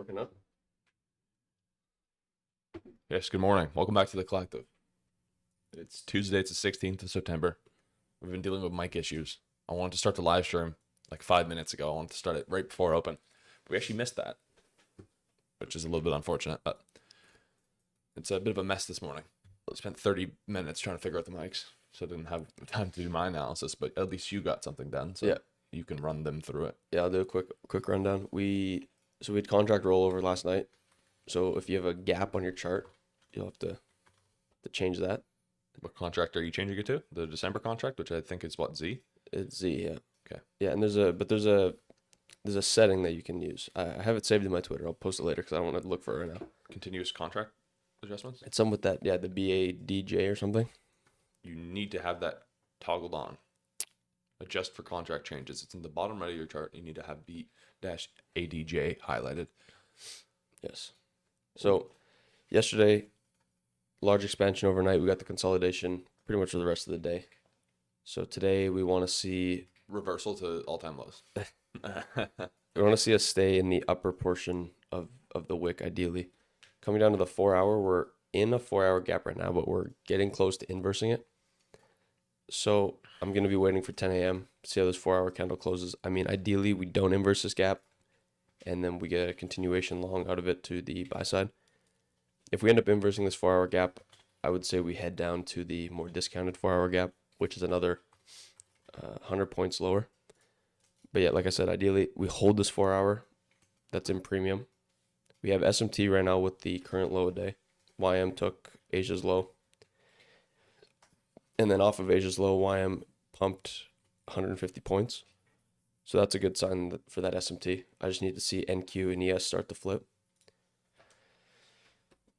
Working up. Yes, good morning. Welcome back to the Collective. It's Tuesday, it's the 16th of September. We've been dealing with mic issues. I wanted to start the live stream like 5 minutes ago. I wanted to start it right before open. We actually missed that, which is a little bit unfortunate, but it's a bit of a mess this morning. I spent 30 minutes trying to figure out the mics, so I didn't have time to do my analysis, but at least you got something done, so you can run them through it. Yeah, I'll do a quick rundown. We had contract rollover last night. So if you have a gap on your chart, you'll have to change that. What contract are you changing it to? The December contract, which I think is what, Z? It's Z, yeah. Okay. Yeah, and there's a setting that you can use. I have it saved in my Twitter. I'll post it later because I don't want to look for it right now. Continuous contract adjustments? It's something with that, yeah, the BADJ or something. You need to have that toggled on. Adjust for contract changes. It's in the bottom right of your chart. You need to have B-ADJ highlighted. Yes. So yesterday, large expansion overnight. We got the consolidation pretty much for the rest of the day. So today we want to see reversal to all-time lows. We want to see us stay in the upper portion of the wick, ideally. Coming down to the 4 hour, we're in a 4 hour gap right now, but we're getting close to inversing it. So I'm going to be waiting for 10 a.m. see how this 4 hour candle closes. I mean, ideally, we don't inverse this gap, and then we get a continuation long out of it to the buy side. If we end up inversing this 4 hour gap, I would say we head down to the more discounted 4 hour gap, which is another 100 points lower. But yeah, like I said, ideally, we hold this 4 hour. That's in premium. We have SMT right now with the current low a day. YM took Asia's low. And then off of Asia's low, YM pumped 150 points. So that's a good sign for that SMT. I just need to see NQ and ES start to flip.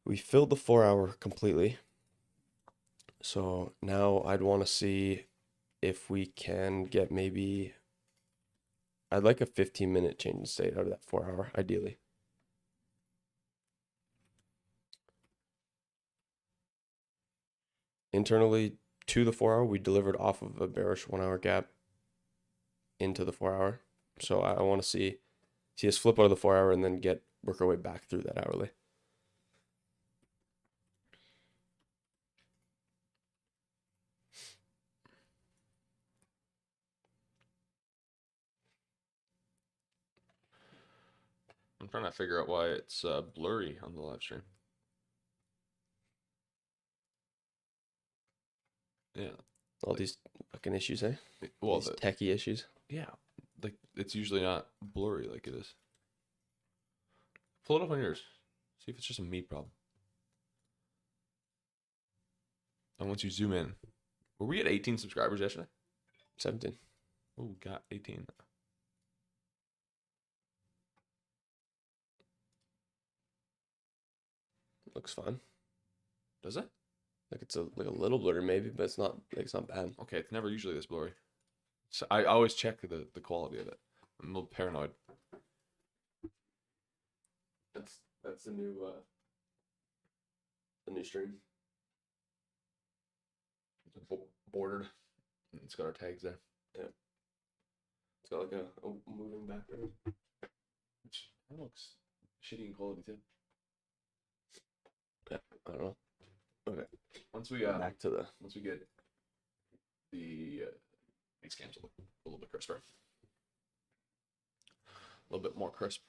We filled the 4 hour completely. So now I'd want to see if we can get maybe... I'd like a 15-minute change in state out of that 4 hour, ideally. Internally, to the 4 hour, we delivered off of a bearish 1 hour gap into the 4 hour. So I want to see us flip out of the 4 hour and then work our way back through that hourly. I'm trying to figure out why it's blurry on the live stream. Yeah. All these fucking issues, eh? Well, these techie issues. Yeah. Like, it's usually not blurry like it is. Pull it up on yours. See if it's just a me problem. And once you zoom in, were we at 18 subscribers yesterday? 17. Oh, got 18. Looks fine. Does it? Like it's a little blurry maybe, but it's not bad. Okay, it's never usually this blurry. So I always check the quality of it. I'm a little paranoid. That's the new stream. Bordered. It's got our tags there. Yeah. It's got like a moving background. Which looks shitty in quality too. Yeah, I don't know. Okay. Once we get the face cams a little bit crisper. A little bit more crisp.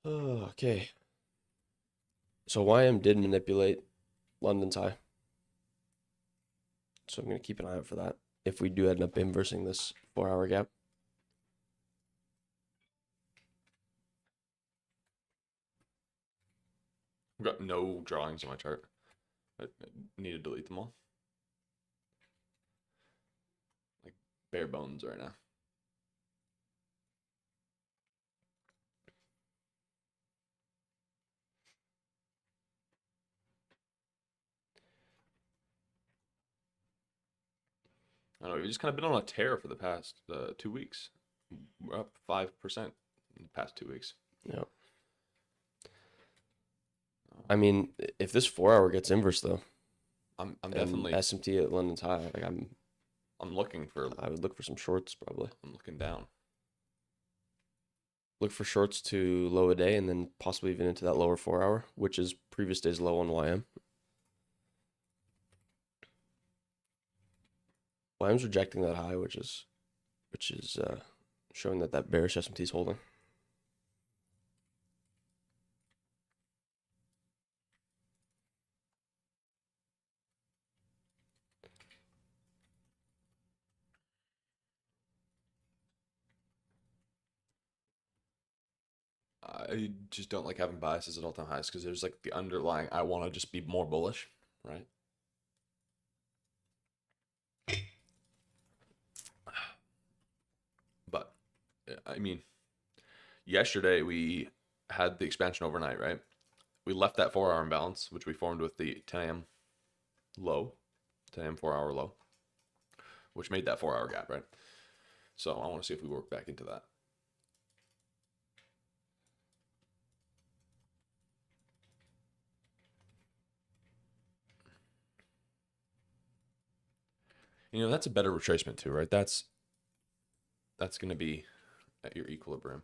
Oh, okay. So YM did manipulate London's high. So I'm going to keep an eye out for that if we do end up inversing this 4 hour gap. I've got no drawings on my chart. I need to delete them all. Like bare bones right now. I don't know, we've just kind of been on a tear for the past 2 weeks. We're up 5% in the past 2 weeks. Yeah. I mean, if this 4 hour gets inverse though, I'm definitely SMT at London's high. Like I'm looking for. I would look for some shorts probably. I'm looking down. look for shorts to low a day and then possibly even into that lower 4 hour, which is previous day's low on YM. YM's rejecting that high, which is showing that bearish SMT is holding. I just don't like having biases at all-time highs because there's like the underlying, I want to just be more bullish, right? But I mean, yesterday we had the expansion overnight, right? We left that 4 hour imbalance, which we formed with the 10 a.m. low, 10 a.m. 4 hour low, which made that 4 hour gap, right? So I want to see if we work back into that. You know, that's a better retracement too, right? That's going to be at your equilibrium.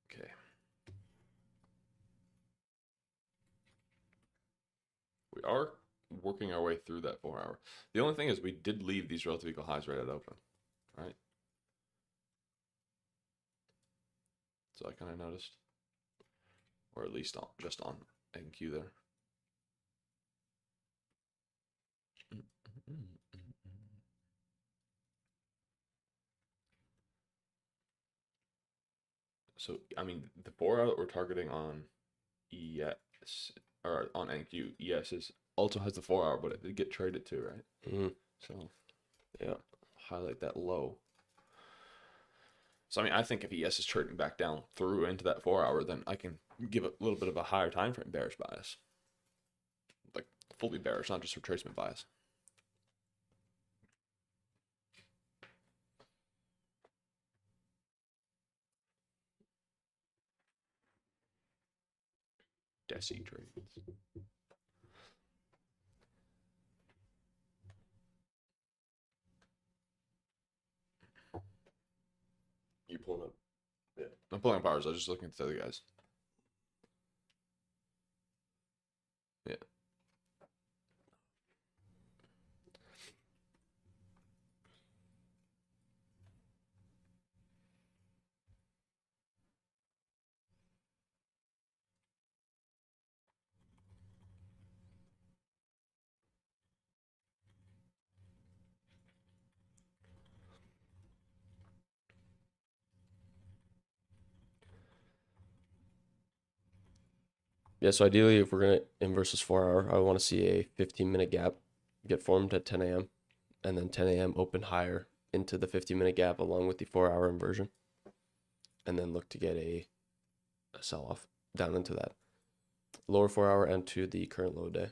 Okay. We are working our way through that 4 hour. The only thing is we did leave these relative equal highs right at open, right? So I kind of noticed, or at least just on NQ there. So I mean, the 4 hour that we're targeting on ES or on NQ, ES also has the 4 hour, but it did get traded too, right? Mm-hmm. So Yeah, highlight that low. So I mean, I think if ES is trading back down through into that 4 hour, then I can give a little bit of a higher time frame bearish bias, like fully bearish, not just retracement bias. Desi trades. you pulling up. Yeah. I'm pulling powers. I was just looking at the other guys. Yeah. Yeah, so ideally, if we're gonna inverse this 4 hour, I want to see a 15-minute gap get formed at 10 a.m. and then 10 a.m. open higher into the 15-minute gap along with the 4 hour inversion, and then look to get a sell-off down into that lower 4 hour and to the current low day.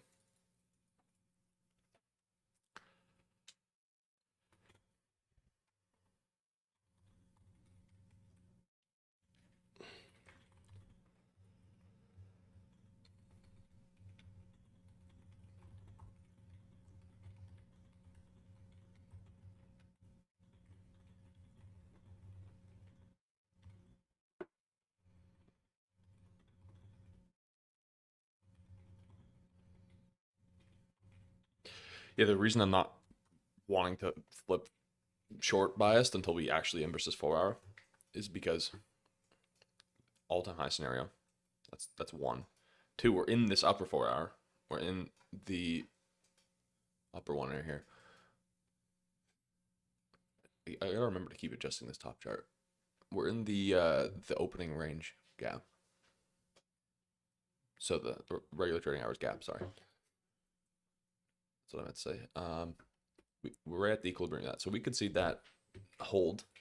Yeah, the reason I'm not wanting to flip short biased until we actually inverse this 4 hour is because all-time high scenario. That's one. Two, we're in this upper 4 hour. We're in the upper one right here. I gotta remember to keep adjusting this top chart. We're in the opening range gap. So the regular trading hours gap, sorry. That's what I meant to say. We're right at the equilibrium of that. So we could see that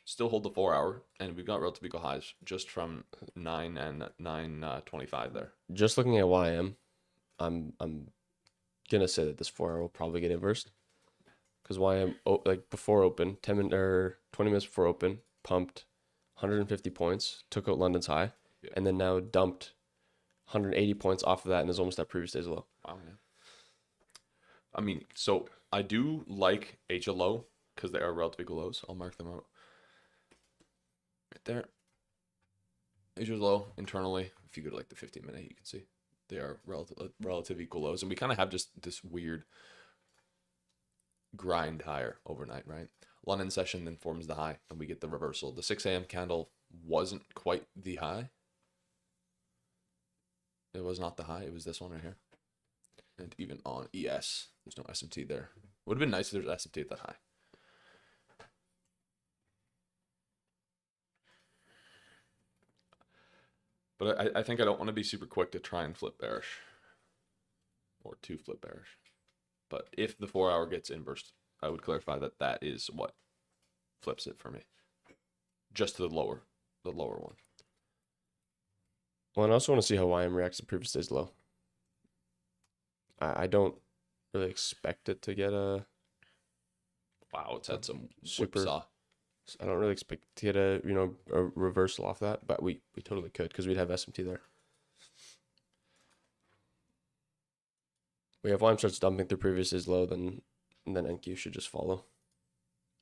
still hold the 4 hour, and we've got relative equal highs just from 9 and 9:25 there. Just looking at YM, I'm gonna say that this 4 hour will probably get inversed because YM like before open, 10 minutes or 20 minutes before open, pumped, 150 points, took out London's high, Yeah. and then now dumped 180 points off of that and is almost at previous day's low. Wow, man. I mean, so I do like HLO because they are relative equal lows. I'll mark them out right there. HLO internally. If you go to like the 15-minute, you can see they are relative equal lows, and we kind of have just this weird grind higher overnight, right? London session then forms the high, and we get the reversal. The 6 a.m. candle wasn't quite the high. It was not the high. It was this one right here. And even on ES, there's no SMT there. Would have been nice if there's SMT at that high. But I think I don't want to be super quick to try and flip bearish. Or to flip bearish. But if the 4 hour gets inversed, I would clarify that that is what flips it for me. Just to the lower one. Well, and I also want to see how YM reacts to previous day's low. I don't really expect it to get a Wow, it's had some super. whipsaw. I don't really expect to get a a reversal off that, but we totally could because we'd have SMT there. We have YM starts dumping through previous day's low, then NQ should just follow.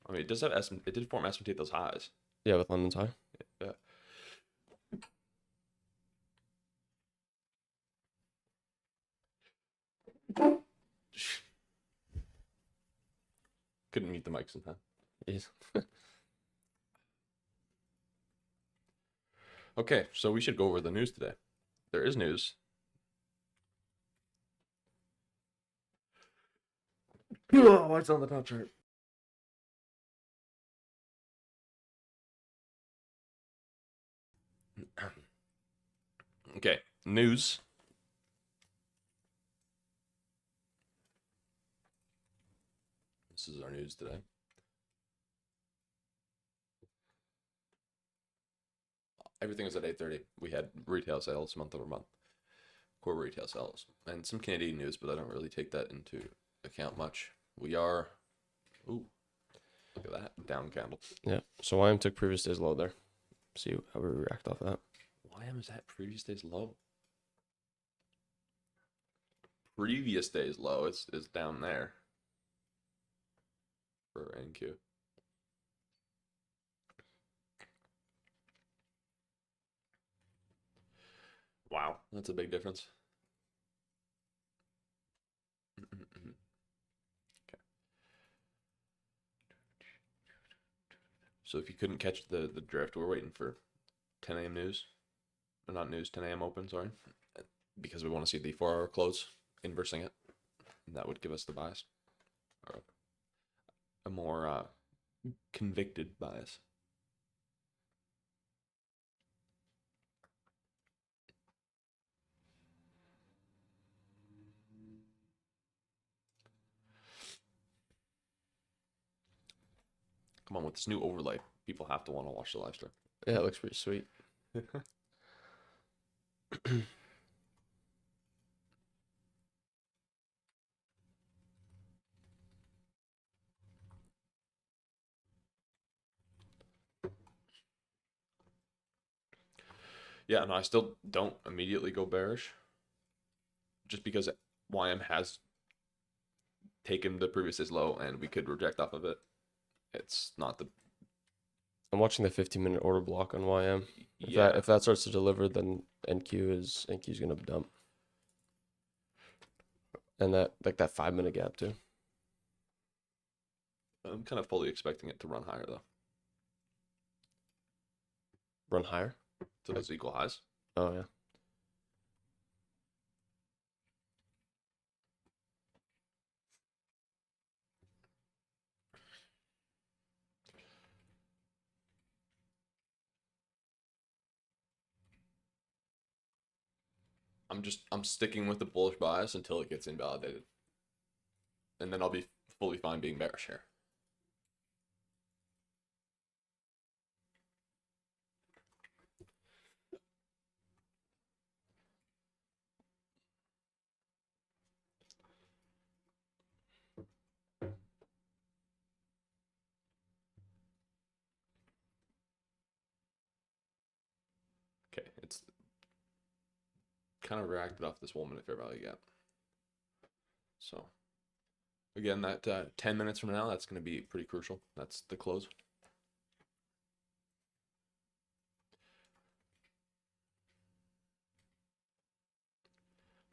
I mean, it does have it did form SMT at those highs. Yeah, with London's high. Yeah. Couldn't mute the mics in time. Yes. Okay, so we should go over the news today. There is news. What's on the top chart? Okay, news. This is our news today. Everything was at 8:30. We had retail sales month over month, core retail sales, and some Canadian news, but I don't really take that into account much. We are, ooh, look at that down candle. Yeah. So YM took previous day's low there. See how we react off that. YM is at previous day's low. Previous day's low is down there for NQ. Wow, that's a big difference. Okay. So if you couldn't catch the drift, we're waiting for 10 a.m. news. Or not news, 10 a.m. open, sorry. Because we want to see the 4 hour close, inversing it. And that would give us the bias. Or a more convicted bias. Come on, with this new overlay, people have to want to watch the live stream. Yeah, it looks pretty sweet. Yeah, no, I still don't immediately go bearish. Just because YM has taken the previous day's low and we could reject off of it. It's not the. I'm watching the 15-minute order block on YM. Yeah. If that starts to deliver, then NQ's gonna dump. And that 5-minute gap too. I'm kind of fully expecting it to run higher though. Run higher. To those equal highs. Oh yeah. I'm sticking with the bullish bias until it gets invalidated. And then I'll be fully fine being bearish here. kind of reacted off this 1 minute fair value gap. So again, that 10 minutes from now, that's going to be pretty crucial. That's the close.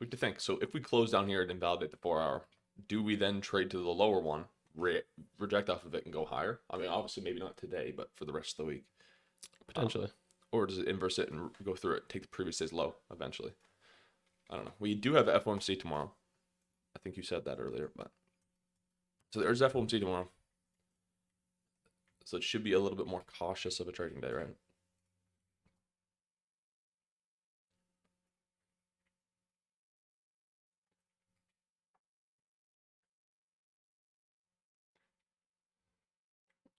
We have to think. So if we close down here and invalidate the 4 hour, do we then trade to the lower one, reject off of it, and go higher? I mean, obviously maybe not today, but for the rest of the week. Potentially. Or does it inverse it and go through it, take the previous day's low eventually? I don't know. We do have FOMC tomorrow. I think you said that earlier, but so there's FOMC tomorrow. So it should be a little bit more cautious of a trading day, right?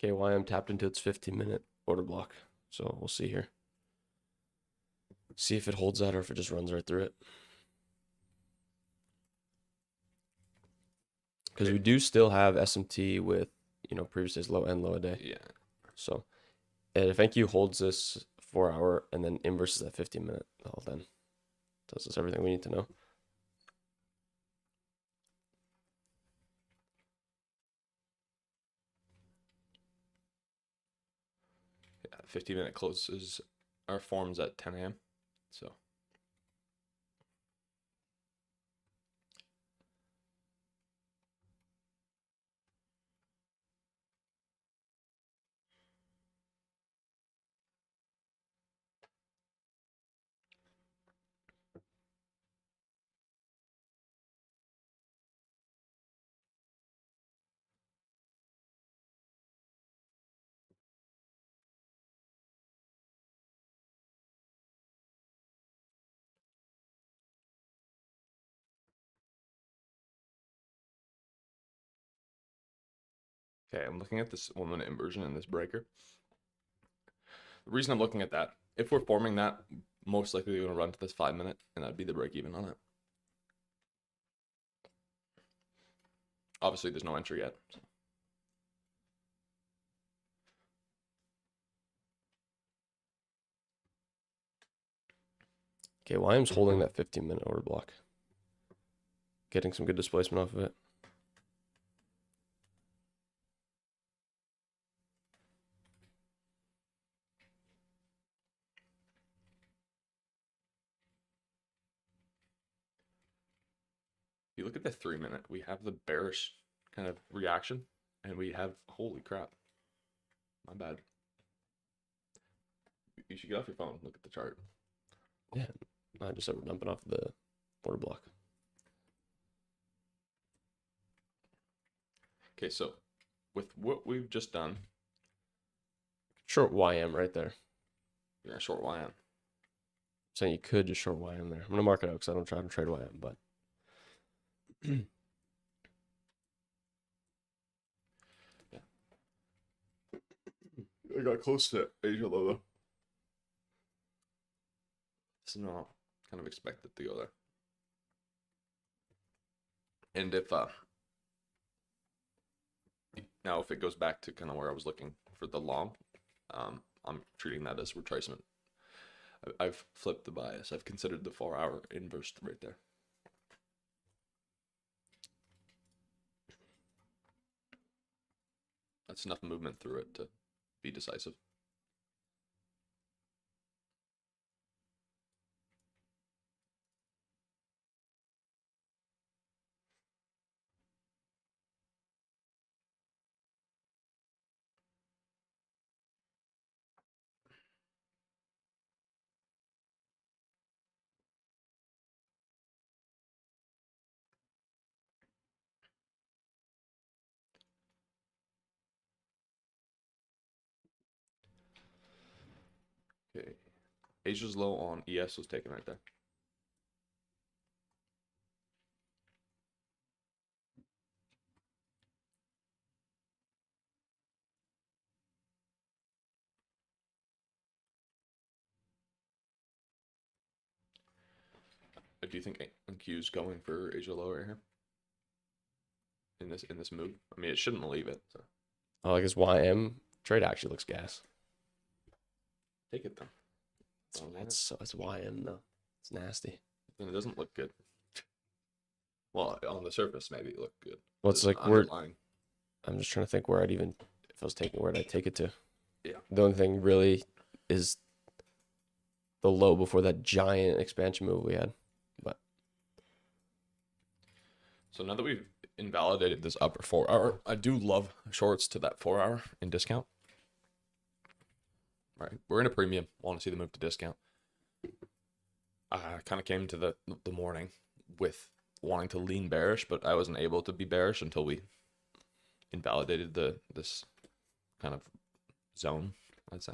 Okay, YM tapped into its 15-minute order block. So we'll see here. See if it holds that or if it just runs right through it. Because we do still have SMT with, previous day's low and low a day. Yeah. So if NQ holds this 4 hour and then inverses that 15-minute, well, then tells us everything we need to know. Yeah, 15-minute closes our forms at 10 a.m. So okay, I'm looking at this 1 minute inversion in this breaker. The reason I'm looking at that, if we're forming that, most likely we're going to run to this 5 minute, and that'd be the break even on it. Obviously, there's no entry yet. So. Okay, YM's holding that 15-minute order block. Getting some good displacement off of it. If you look at the 3 minute, we have the bearish kind of reaction, and we have, holy crap, my bad. You should get off your phone, look at the chart. Yeah, I just said we're dumping off the order block. Okay, so with what we've just done, Short YM right there. you're gonna short YM. Saying you could just short YM there. I'm gonna mark it out because I don't try to trade YM, but Yeah. I got close to Asia low though. This is not kind of expected to go there. And if now if it goes back to kind of where I was looking for the long, I'm treating that as retracement. I've flipped the bias. I've considered the 4 hour inverse right there. That's enough movement through it to be decisive. Okay, Asia's low on ES was taken right there. Do you think NQ's going for Asia low right here? In this move? I mean, it shouldn't leave it. So. I guess YM trade actually looks gas. Take it then. It's YM though. It's nasty. And it doesn't look good. Well, on the surface, maybe it looked good. Well, it's The like we're. underlying. I'm just trying to think where I'd even, if I was taking, where'd I take it to? Yeah. The only thing really is the low before that giant expansion move we had. But So now that we've invalidated this upper 4 hour, I do love shorts to that 4 hour in discount. Right. We're in a premium. Want to see the move to discount. I kind of came to the morning with wanting to lean bearish, but I wasn't able to be bearish until we invalidated this kind of zone, I'd say.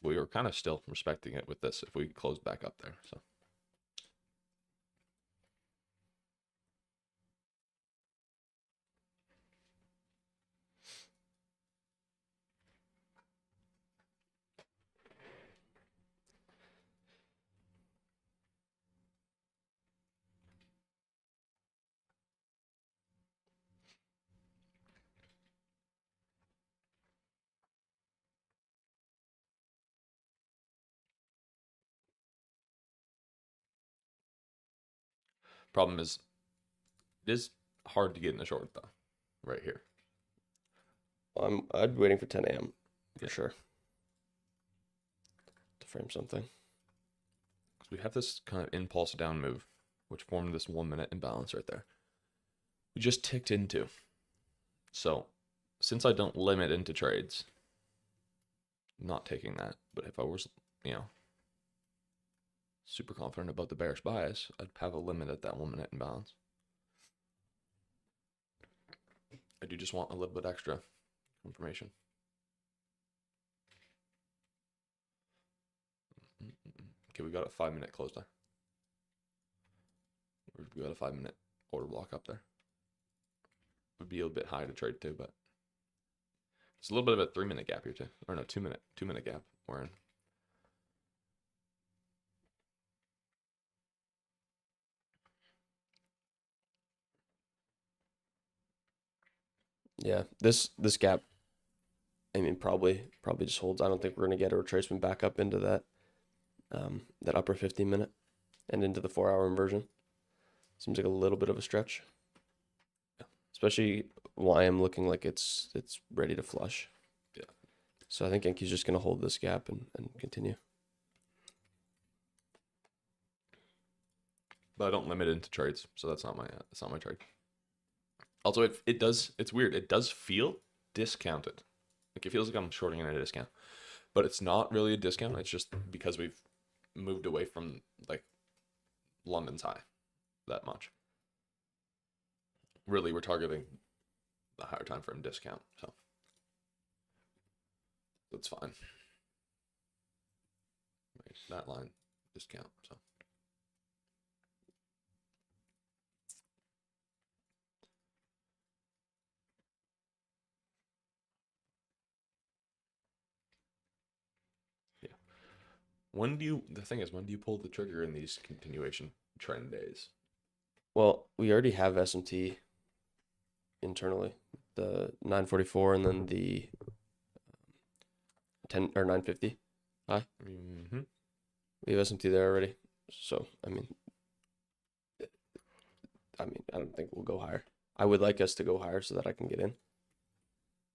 We were kind of still respecting it with this if we closed back up there. So problem is it is hard to get in the short though, right here. I'd be waiting for 10 a.m. for Yeah. sure to frame something. Because we have this kind of impulse down move, which formed this 1 minute imbalance right there. We just ticked into. So since I don't limit into trades, I'm not taking that. But if I was, super confident about the bearish bias, I'd have a limit at that 1 minute imbalance. I do just want a little bit extra information. Okay, we got a 5 minute close there. We got a 5 minute order block up there. Would be a bit high to trade too, but it's a little bit of a 3 minute gap here too. Or no, 2 minute gap we're in. Yeah, this gap, I mean, probably just holds. I don't think we're gonna get a retracement back up into that upper 15 minute and into the 4 hour inversion. Seems like a little bit of a stretch. Yeah. Especially YM looking like it's ready to flush. Yeah. So I think Enki's just gonna hold this gap and continue. But I don't limit it into trades, so that's not my trade. Also, it's weird. It does feel discounted. Like it feels like I'm shorting at a discount, but it's not really a discount. It's just because we've moved away from like London's high that much. Really, we're targeting the higher time frame discount, so that's fine. That line discount, so. The thing is, when do you pull the trigger in these continuation trend days? Well, we already have SMT internally, the 944 and then the 10 or 950 high. Mm-hmm. We have SMT there already. So, I mean, I don't think we'll go higher. I would like us to go higher so that I can get in.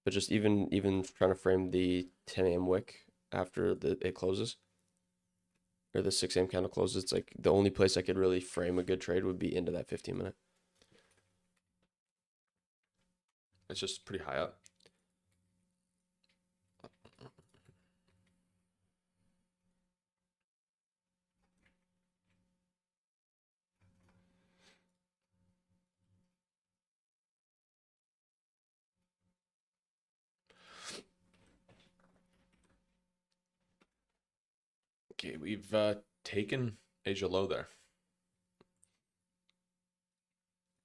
But just even trying to frame the 10 a.m. wick after it closes, or the 6 a.m. candle closes, it's like the only place I could really frame a good trade would be into that 15 minute. It's just pretty high up. Okay, we've taken Asia low there.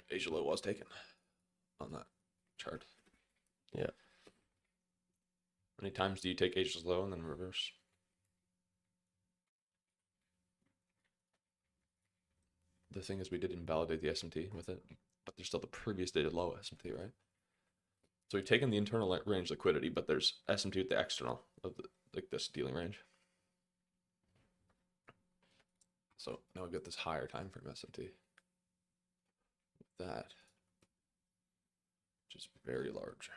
Asia low was taken on that chart. Yeah. How many times do you take Asia's low and then reverse? The thing is, we did invalidate the SMT with it, but there's still the previous dated low SMT, right? So we've taken the internal range liquidity, but there's SMT with the external of like this dealing range. So now we've got this higher time frame SMT. That, which is very large.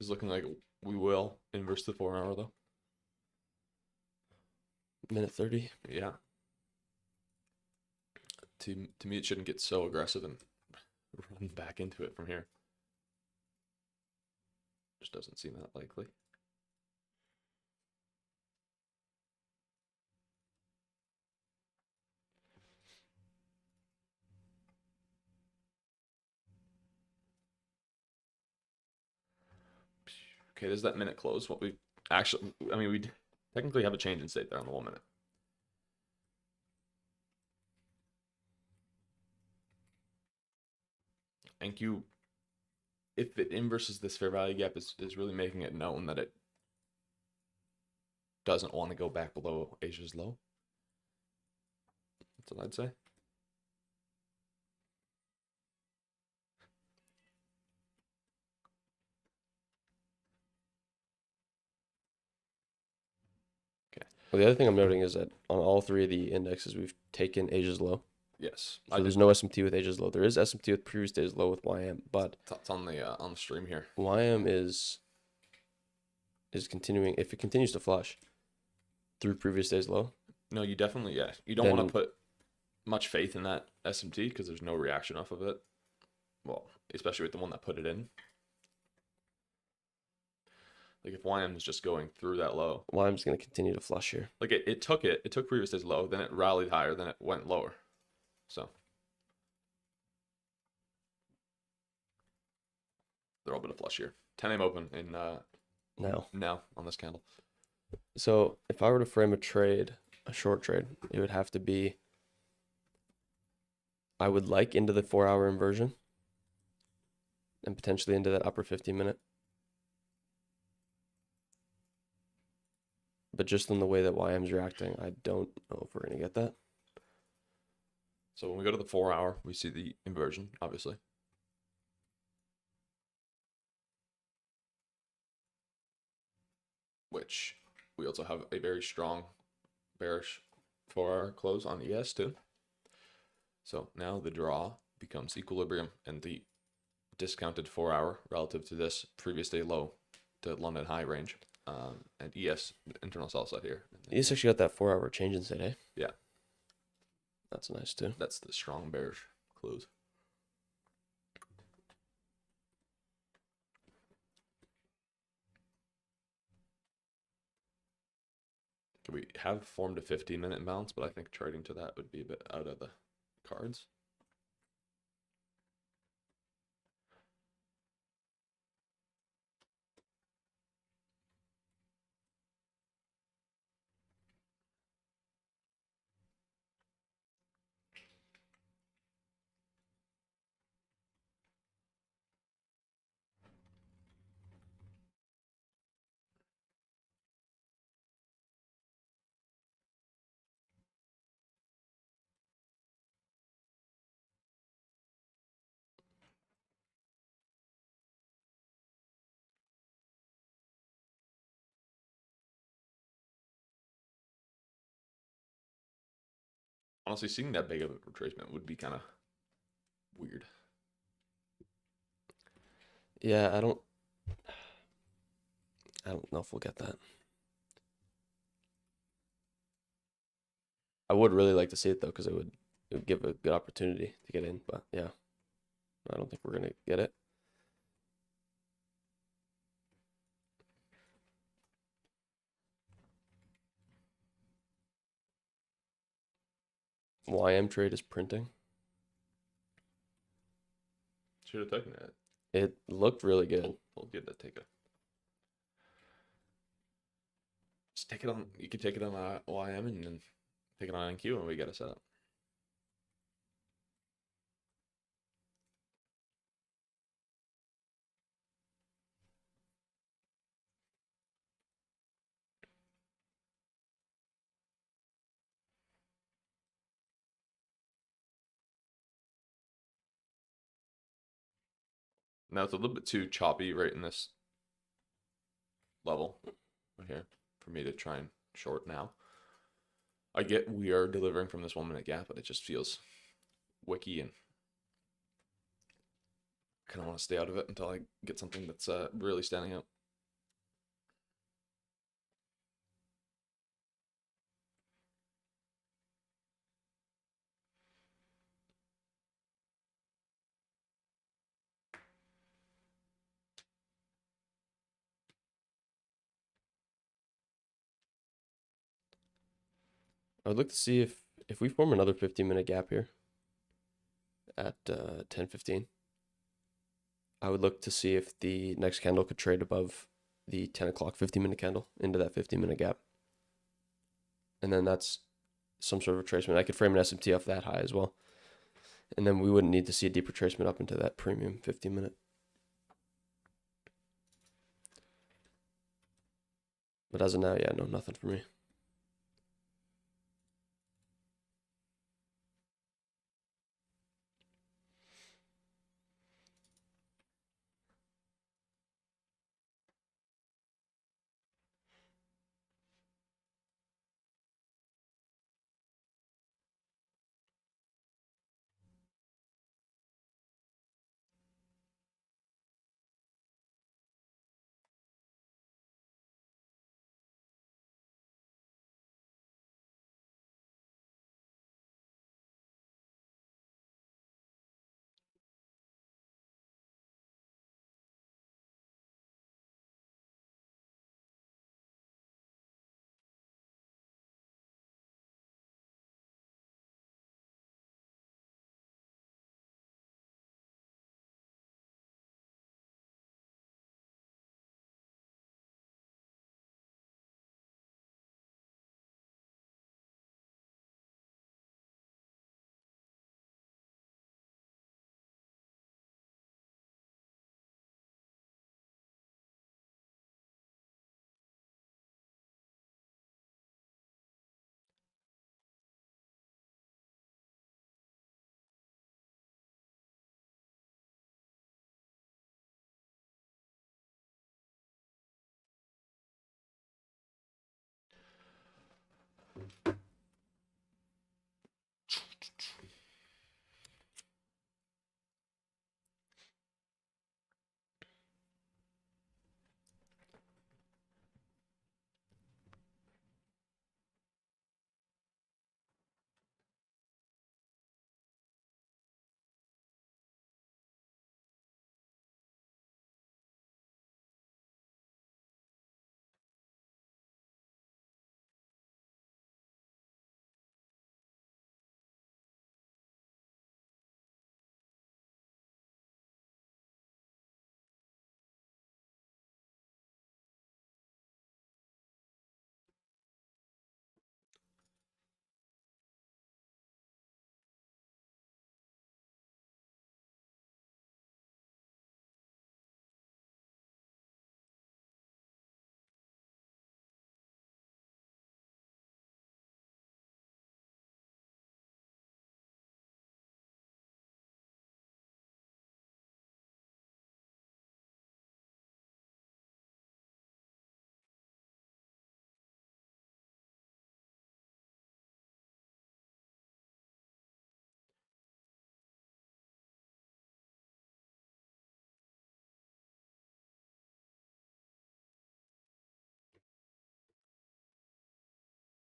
It's looking like we will inverse the 4 hour though. Minute 30. Yeah. To me, it shouldn't get so aggressive and run back into it from here. Just doesn't seem that likely. Okay, does that minute close? What we actually, I mean, we technically have a change in state there on the 1 minute. Thank you. If it inverses this fair value gap, is really making it known that it doesn't want to go back below Asia's low. That's what I'd say. Okay. Well, the other thing I'm noting is that on all three of the indexes, we've taken Asia's low. Yes. So there's no SMT with Asia's low. There is SMT with previous day's low with YM, but It's on the stream here. YM is continuing. If it continues to flush through previous day's low, No, you definitely, yeah. You don't want to put much faith in that SMT because there's no reaction off of it. Well, especially with the one that put it in. Like if YM is just going through that low. YM's going to continue to flush here. Like it took previous day's low, then it rallied higher, then it went lower. So they're all been a flush here. 10 a.m. open in now on this candle. So if I were to frame a trade, a short trade, it would have to be, I would like into the 4 hour inversion and potentially into that upper 15-minute. But just in the way that YM's reacting, I don't know if we're going to get that. So when we go to the 4 hour, we see the inversion, obviously. Which we also have a very strong bearish 4 hour close on ES too. So now the draw becomes equilibrium and the discounted 4 hour relative to this previous day low to London high range. And ES, internal sell side here. ES actually got that 4 hour change in state, eh? Yeah. That's nice too. That's the strong bearish close. We have formed a 15-minute imbalance, but I think trading to that would be a bit out of the cards. Honestly, seeing that big of a retracement would be kind of weird. Yeah, I don't know if we'll get that. I would really like to see it though, because it would give a good opportunity to get in. But yeah, I don't think we're gonna get it. YM trade is printing. Should have taken it. It looked really good. We'll give that take a. Just take it on. You can take it on YM and then take it on NQ, and we get a setup. Now it's a little bit too choppy right in this level right here for me to try and short now. I get we are delivering from this 1 minute gap, but it just feels wicky and kind of want to stay out of it until I get something that's really standing out. I would look to see if we form another 15-minute gap here at 10:15. I would look to see if the next candle could trade above the 10 o'clock 15-minute candle into that 15-minute gap. And then that's some sort of retracement. I could frame an SMT off that high as well. And then we wouldn't need to see a deep retracement up into that premium 15-minute. But as of now, yeah, no, nothing for me.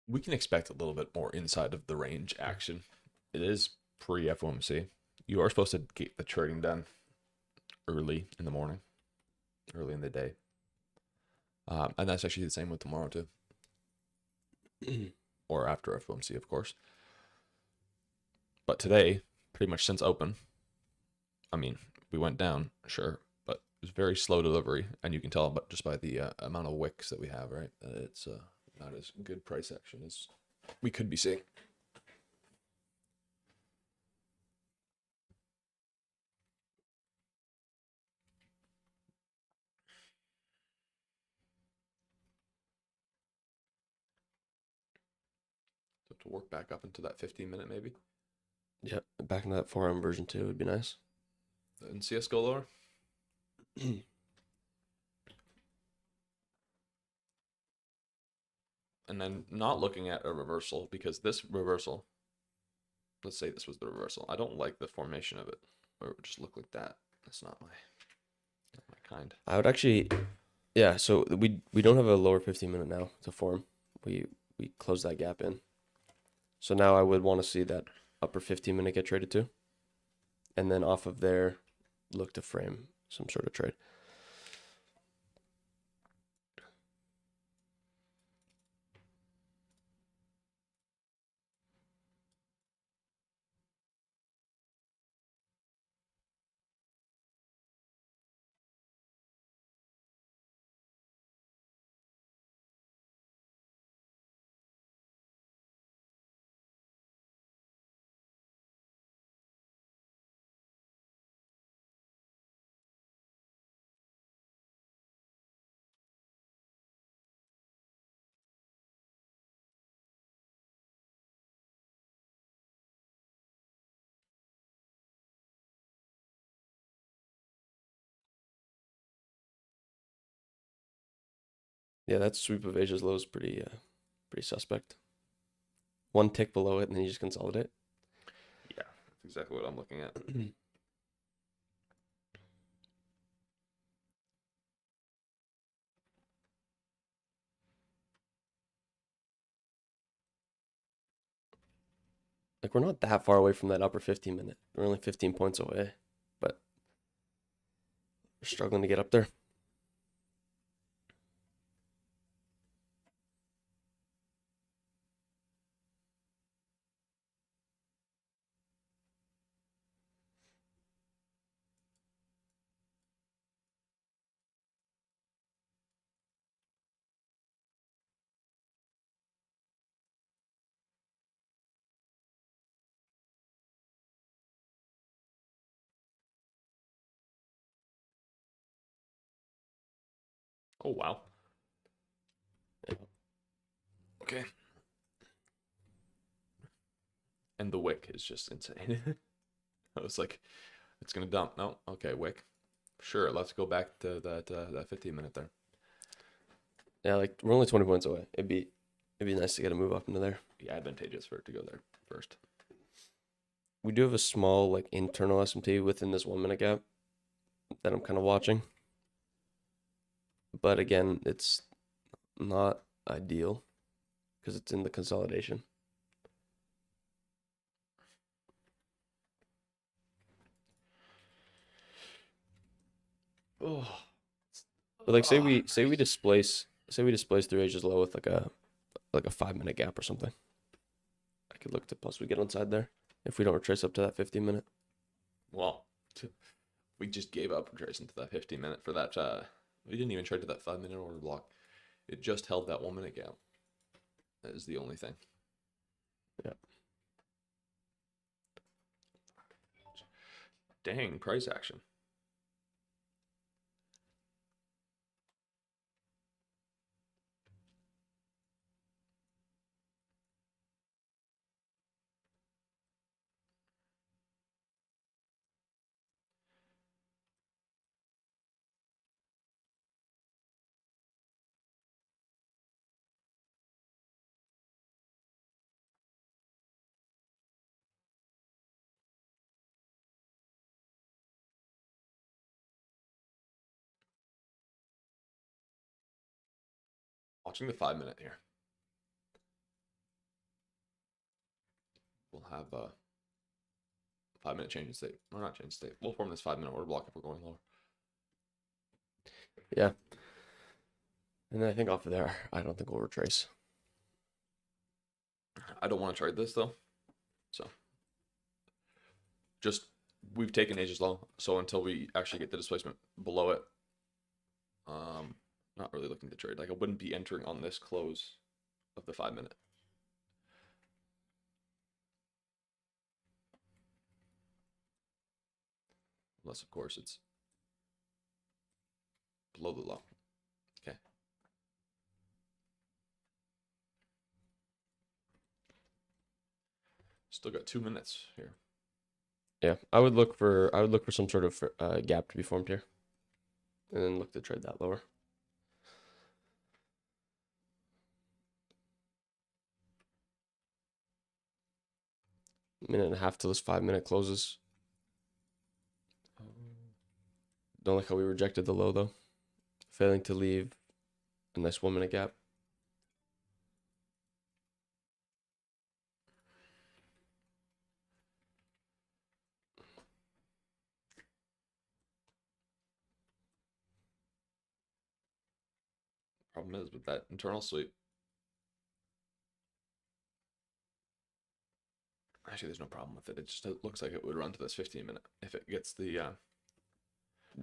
We can expect a little bit more inside of the range action. It is pre FOMC. You are supposed to get the trading done early in the morning, early in the day. And that's actually the same with tomorrow, too. Or after FOMC, of course. But today, pretty much since open, I mean, we went down, sure, but it was very slow delivery. And you can tell but just by the amount of wicks that we have, right? It's not as good price action as we could be seeing. So to work back up into that 15-minute maybe. Yeah, back into that 4 hour version too would be nice. And CS go lower. And then not looking at a reversal, because this reversal, let's say this was the reversal. I don't like the formation of it, or it would just look like that. That's not my kind. I would actually, yeah. So we don't have a lower 15 minute now to form. We close that gap in. So now I would want to see that upper 15 minute get traded too, and then off of there, look to frame some sort of trade. Yeah, that sweep of Asia's low is pretty suspect. One tick below it, and then you just consolidate. Yeah, that's exactly what I'm looking at. Like we're not that far away from that upper 15 minute. We're only 15 points away, but we're struggling to get up there. Oh wow. Yeah. Okay. And the wick is just insane. I was like, it's gonna dump. No, okay, wick. Sure, let's go back to that 15 minute there. Yeah, like we're only 20 points away. It'd be nice to get a move up into there. Be advantageous for it to go there first. We do have a small like internal SMT within this 1 minute gap that I'm kind of watching. But again, it's not ideal because it's in the consolidation. Oh, But like say we displace through Asia's low with like a 5 minute gap or something. I could look to possibly get inside there if we don't retrace up to that 15 minute. well, we just gave up tracing to that 15 minute for that. We didn't even trade to that 5 minute order block. It just held that 1 minute gap. That is the only thing. Yeah. Dang, price action. Watching the 5 minute here. We'll have a 5 minute change in state. Or not change in state. We'll form this 5 minute order block if we're going lower. Yeah. And then I think off of there, I don't think we'll retrace. I don't want to trade this though. So just we've taken Asia's low. So until we actually get the displacement below it, not really looking to trade. Like I wouldn't be entering on this close of the 5 minute. Unless of course it's below the low. Okay. Still got 2 minutes here. Yeah, I would look for some sort of gap to be formed here. and then look to trade that lower. Minute and a half till this 5 minute closes. Don't like how we rejected the low though. Failing to leave a nice 1 minute gap. Problem is with that internal sweep. Actually, there's no problem with it. It just looks like it would run to this 15 minute if it gets the.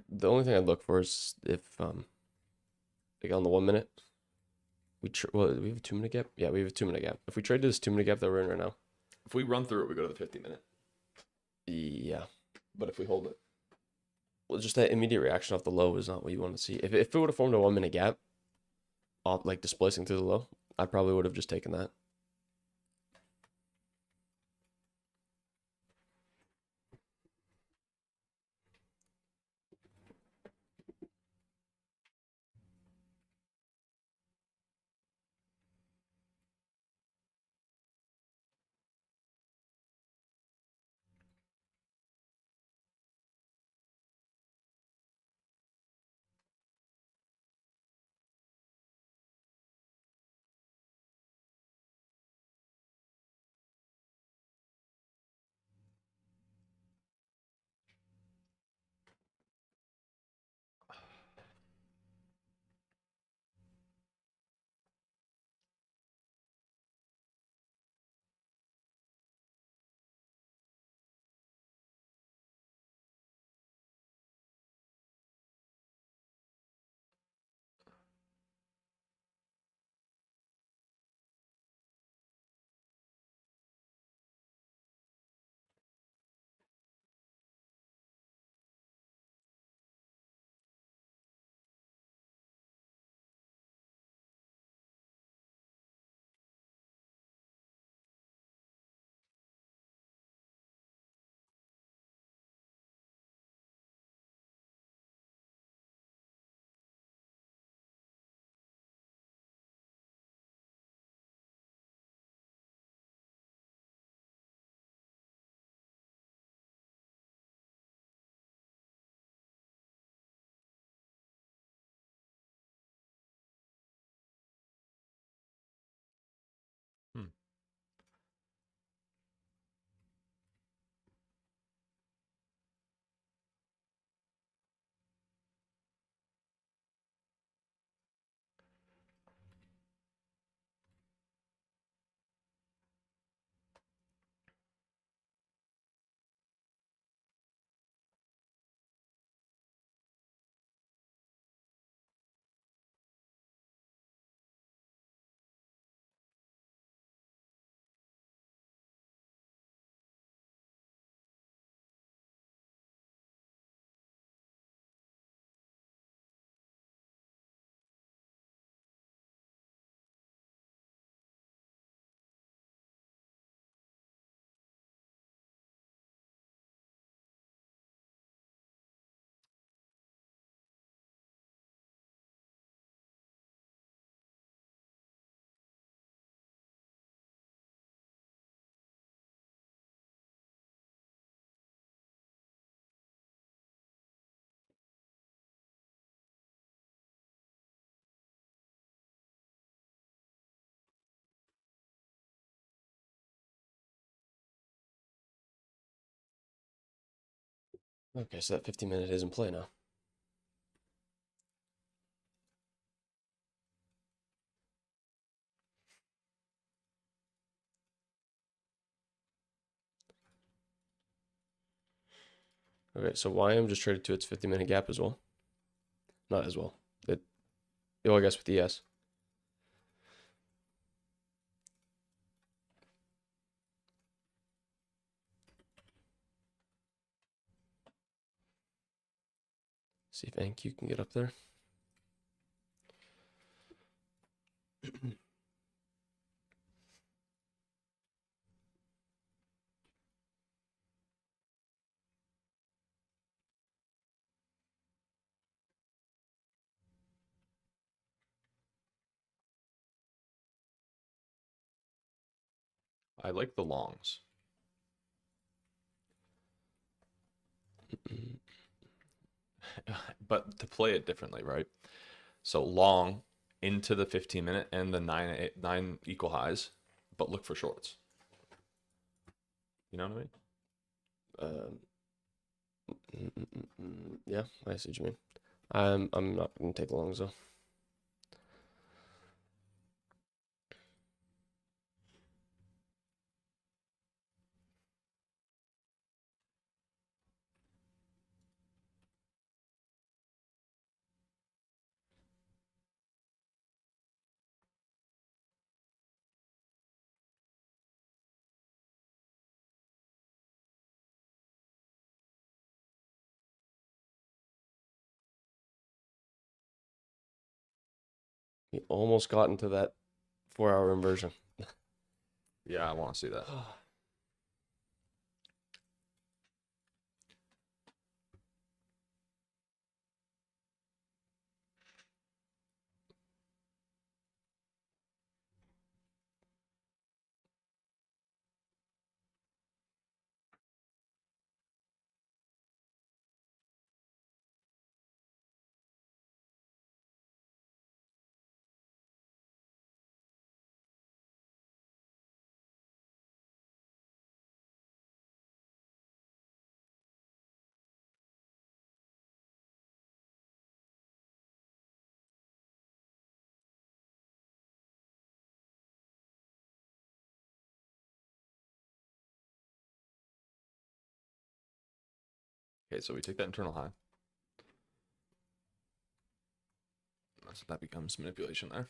The only thing I'd look for is if like on the 1 minute, well, we have a 2 minute gap. Yeah, we have a 2 minute gap. If we trade to this 2 minute gap that we're in right now, If we run through it, we go to the 50 minute. yeah. But if we hold it, Well, just that immediate reaction off the low is not what you want to see. If it would have formed a 1 minute gap, off like displacing through the low, I probably would have just taken that. Hmm. Okay, so that 15 minute is in play now. Okay, so YM just traded to its 50 minute gap as well. Not as well. I guess with ES. See if NQ can get up there. I like the longs. But to play it differently, right? So long into the 15-minute and the 9 equal highs, but look for shorts. You know what I mean? Yeah, I see what you mean. I'm not gonna take longs though. We almost got into that 4 hour inversion. Yeah, I want to see that. Okay, so we take that internal high. So that becomes manipulation there.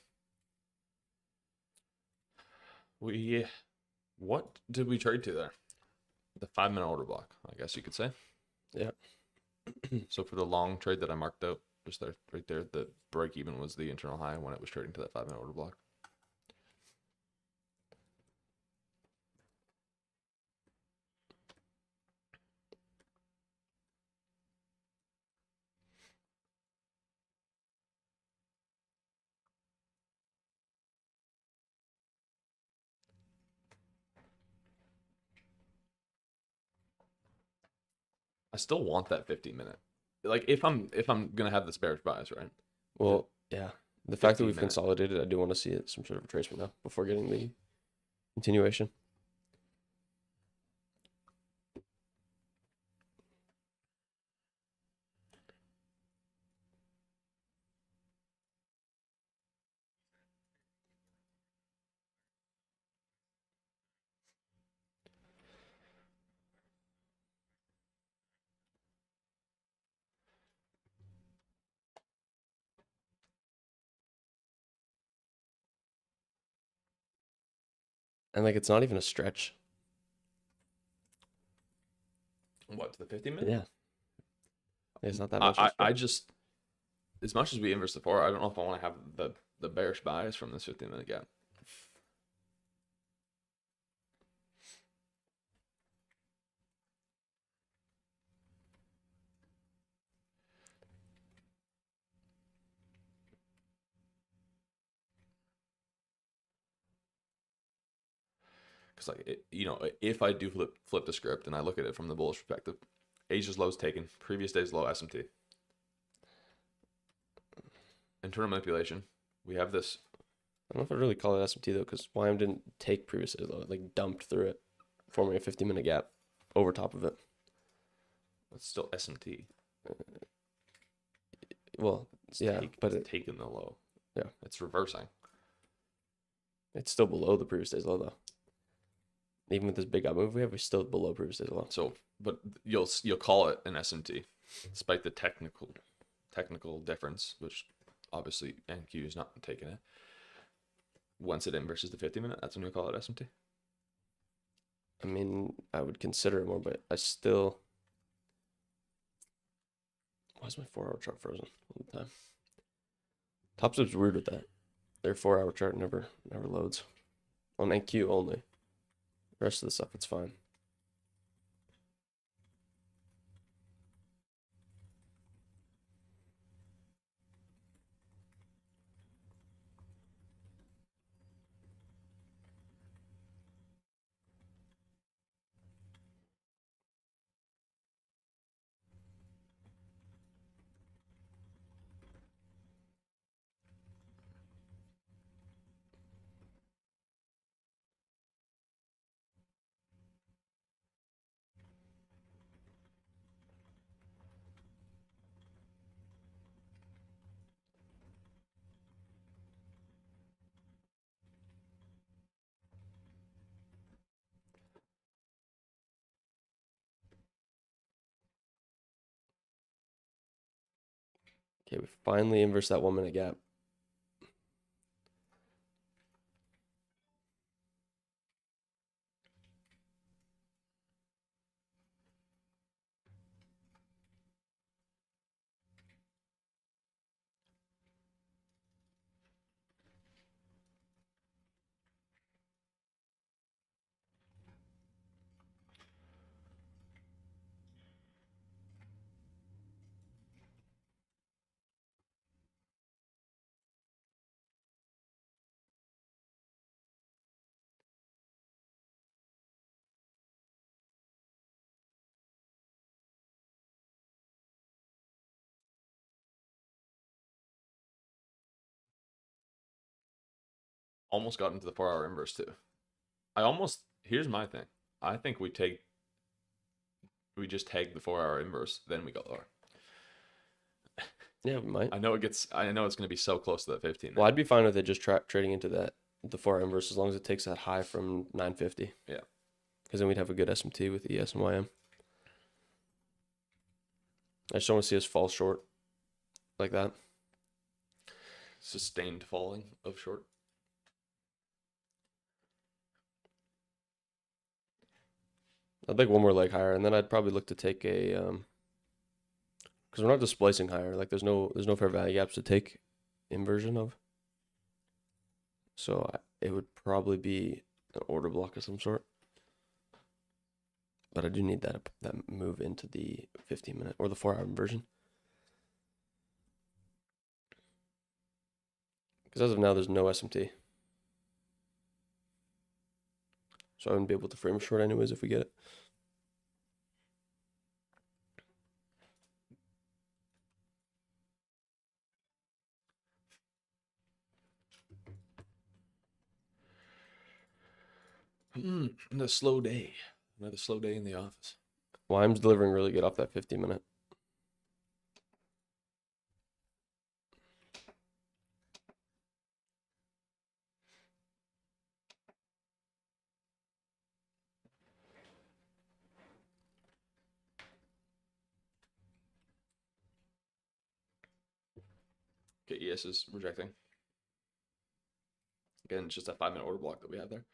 What did we trade to there? The 5-minute order block, I guess you could say. Yeah. So for the long trade that I marked out, just there, right there, the break even was the internal high when it was trading to that 5-minute order block. I still want that 15-minute. Like if I'm gonna have this bearish bias, right? Well, yeah. The fact that we've 15-minute. consolidated, I do want to see it some sort of retracement now before getting the continuation. And like it's not even a stretch. What, to the 15-minute? Yeah. It's not that much of a I stretch. just, as much as we inverse the 4, I don't know if I want to have the bearish bias from this 15-minute gap. Because if I do flip the script and I look at it from the bullish perspective, Asia's lows taken, previous day's low SMT. Internal manipulation. We have this. I don't know if I'd really call it SMT though, because YM didn't take previous days low. It like dumped through it, forming a 15-minute gap over top of it. It's still SMT. Well, yeah, but it's taken the low. Yeah, it's reversing. It's still below the previous day's low though. Even with this big up move we have, we're still below previous day's low. So, but you'll call it an SMT, despite the technical difference, which obviously NQ is not taking it. Once it inverses the 50-minute, that's when you'll call it SMT. I mean, I would consider it more, but I still. Why is my 4-hour chart frozen all the time? Topstep's weird with that. Their 4-hour chart never loads. On NQ only. The rest of the stuff, it's fine. Okay, we finally inverse that 1 minute gap. Almost got into the 4-hour inverse too. Here's my thing. I think we just take the 4-hour inverse, then we go lower. Yeah, we might. I know it's going to be so close to that 15. Well, I'd be fine with it just trading into the 4-hour inverse as long as it takes that high from 950. Yeah. Because then we'd have a good SMT with ES and YM. I just don't want to see us fall short like that. Sustained falling of short. I'd like one more leg higher, and then I'd probably look to take a because we're not displacing higher. Like there's no fair value gaps to take inversion of. So it would probably be an order block of some sort. But I do need that move into the 15-minute or the 4-hour inversion. Because as of now, there's no SMT. So I wouldn't be able to frame short anyways if we get it. Another slow day. Another slow day in the office. YM's delivering really good off that 15-minute. Okay, ES is rejecting. Again, it's just that 5-minute order block that we have there.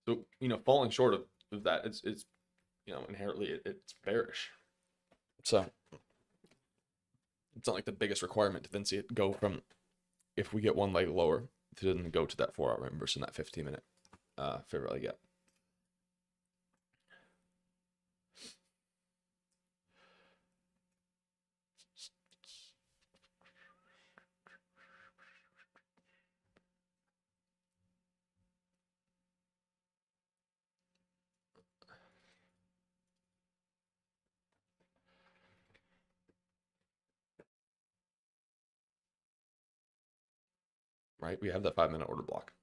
So, falling short of that, it's inherently it's bearish. So it's not like the biggest requirement to then see it go from, if we get one leg lower, to then go to that 4-hour inverse in that 15-minute fair value gap. Right? We have that 5-minute order block.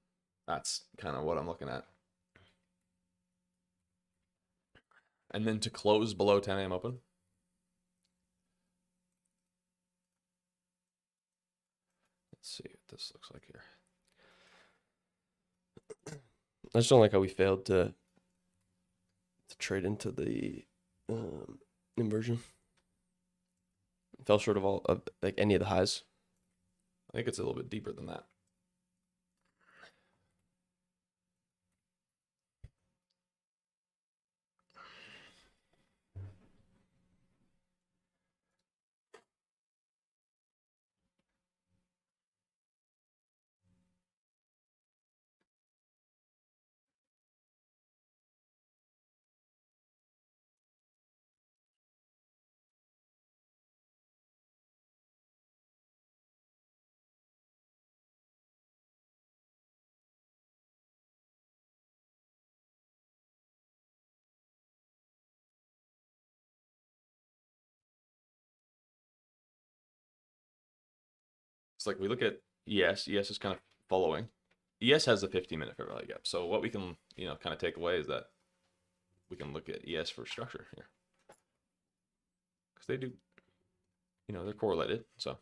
That's kind of what I'm looking at. And then to close below 10 a.m. open. Let's see what this looks like here. I just don't like how we failed to trade into the inversion. Fell short of all of like any of the highs. I think it's a little bit deeper than that. It's like we look at ES. ES is kind of following. ES has a 15-minute fair value gap. So what we can, kind of take away is that we can look at ES for structure here. Because they do, they're correlated. So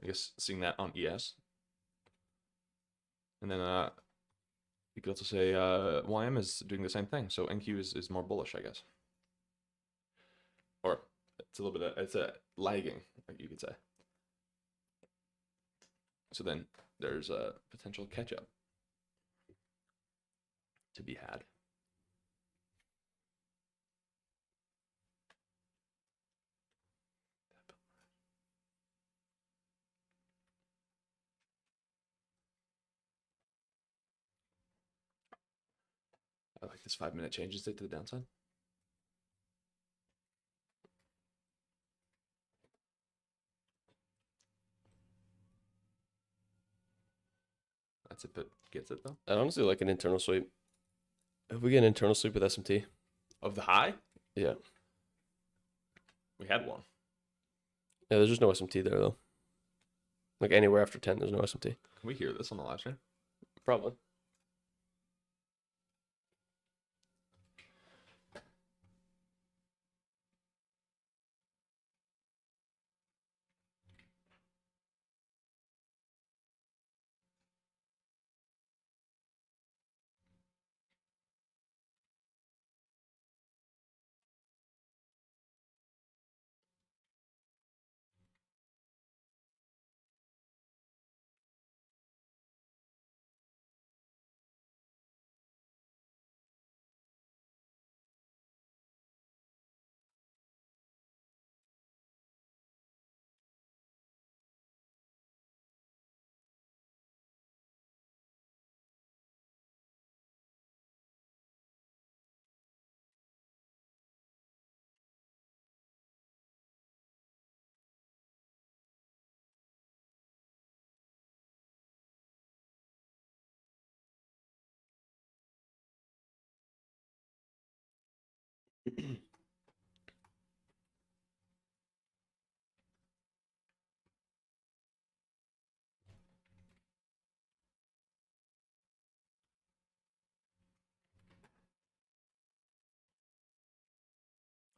I guess seeing that on ES. And then you could also say YM is doing the same thing. So NQ is more bullish, I guess. Or it's a little bit, it's a lagging, like you could say. So then there's a potential catch up to be had. I like this 5 minute change state to the downside. That's if it gets it though. I'd honestly like an internal sweep. If we get an internal sweep with SMT, Of the high, yeah. we had one. Yeah, there's just no SMT there though. Like anywhere after 10, there's no SMT. Can we hear this on the live stream? Probably.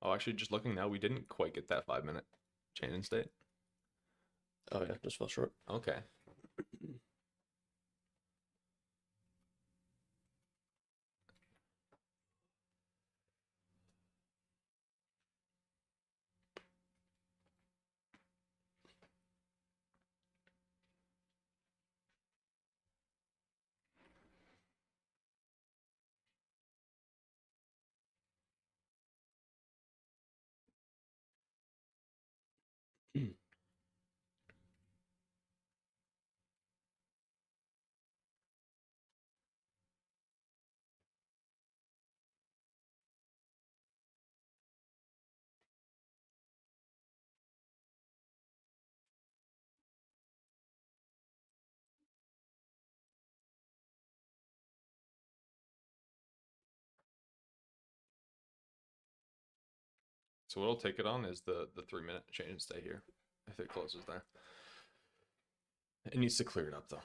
Oh, actually, just looking now, we didn't quite get that 5 minute change in state. Oh yeah, just fell short. Okay. So what'll take it on is the 3 minute change and stay here if it closes there. It needs to clear it up though.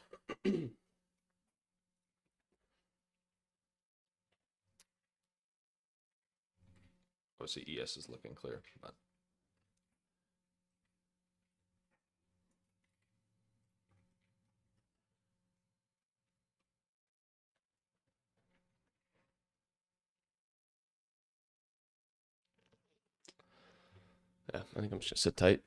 Obviously ES is looking clear, but Yeah, I think I'm just gonna sit tight.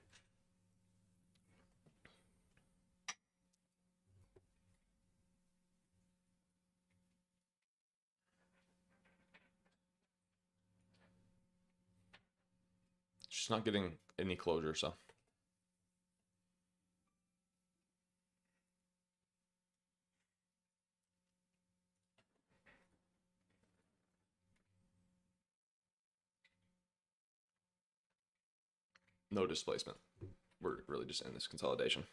just not getting any closure, so. No displacement. We're really just in this consolidation.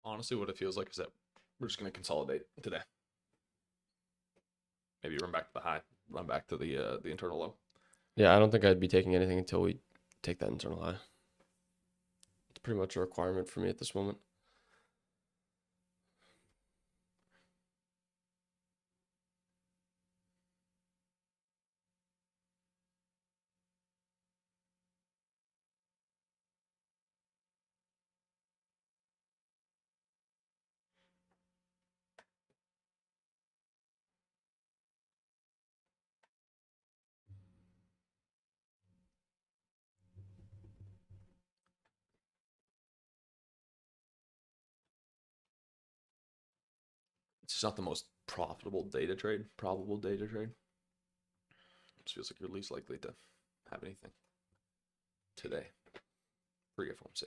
Honestly, what it feels like is that we're just going to consolidate today. Maybe run back to the high, run back to the internal low. Yeah, I don't think I'd be taking anything until we take that internal high. It's pretty much a requirement for me at this moment. It's just not the most profitable day to trade, probable day to trade. It just feels like you're least likely to have anything today. Pre-FOMC.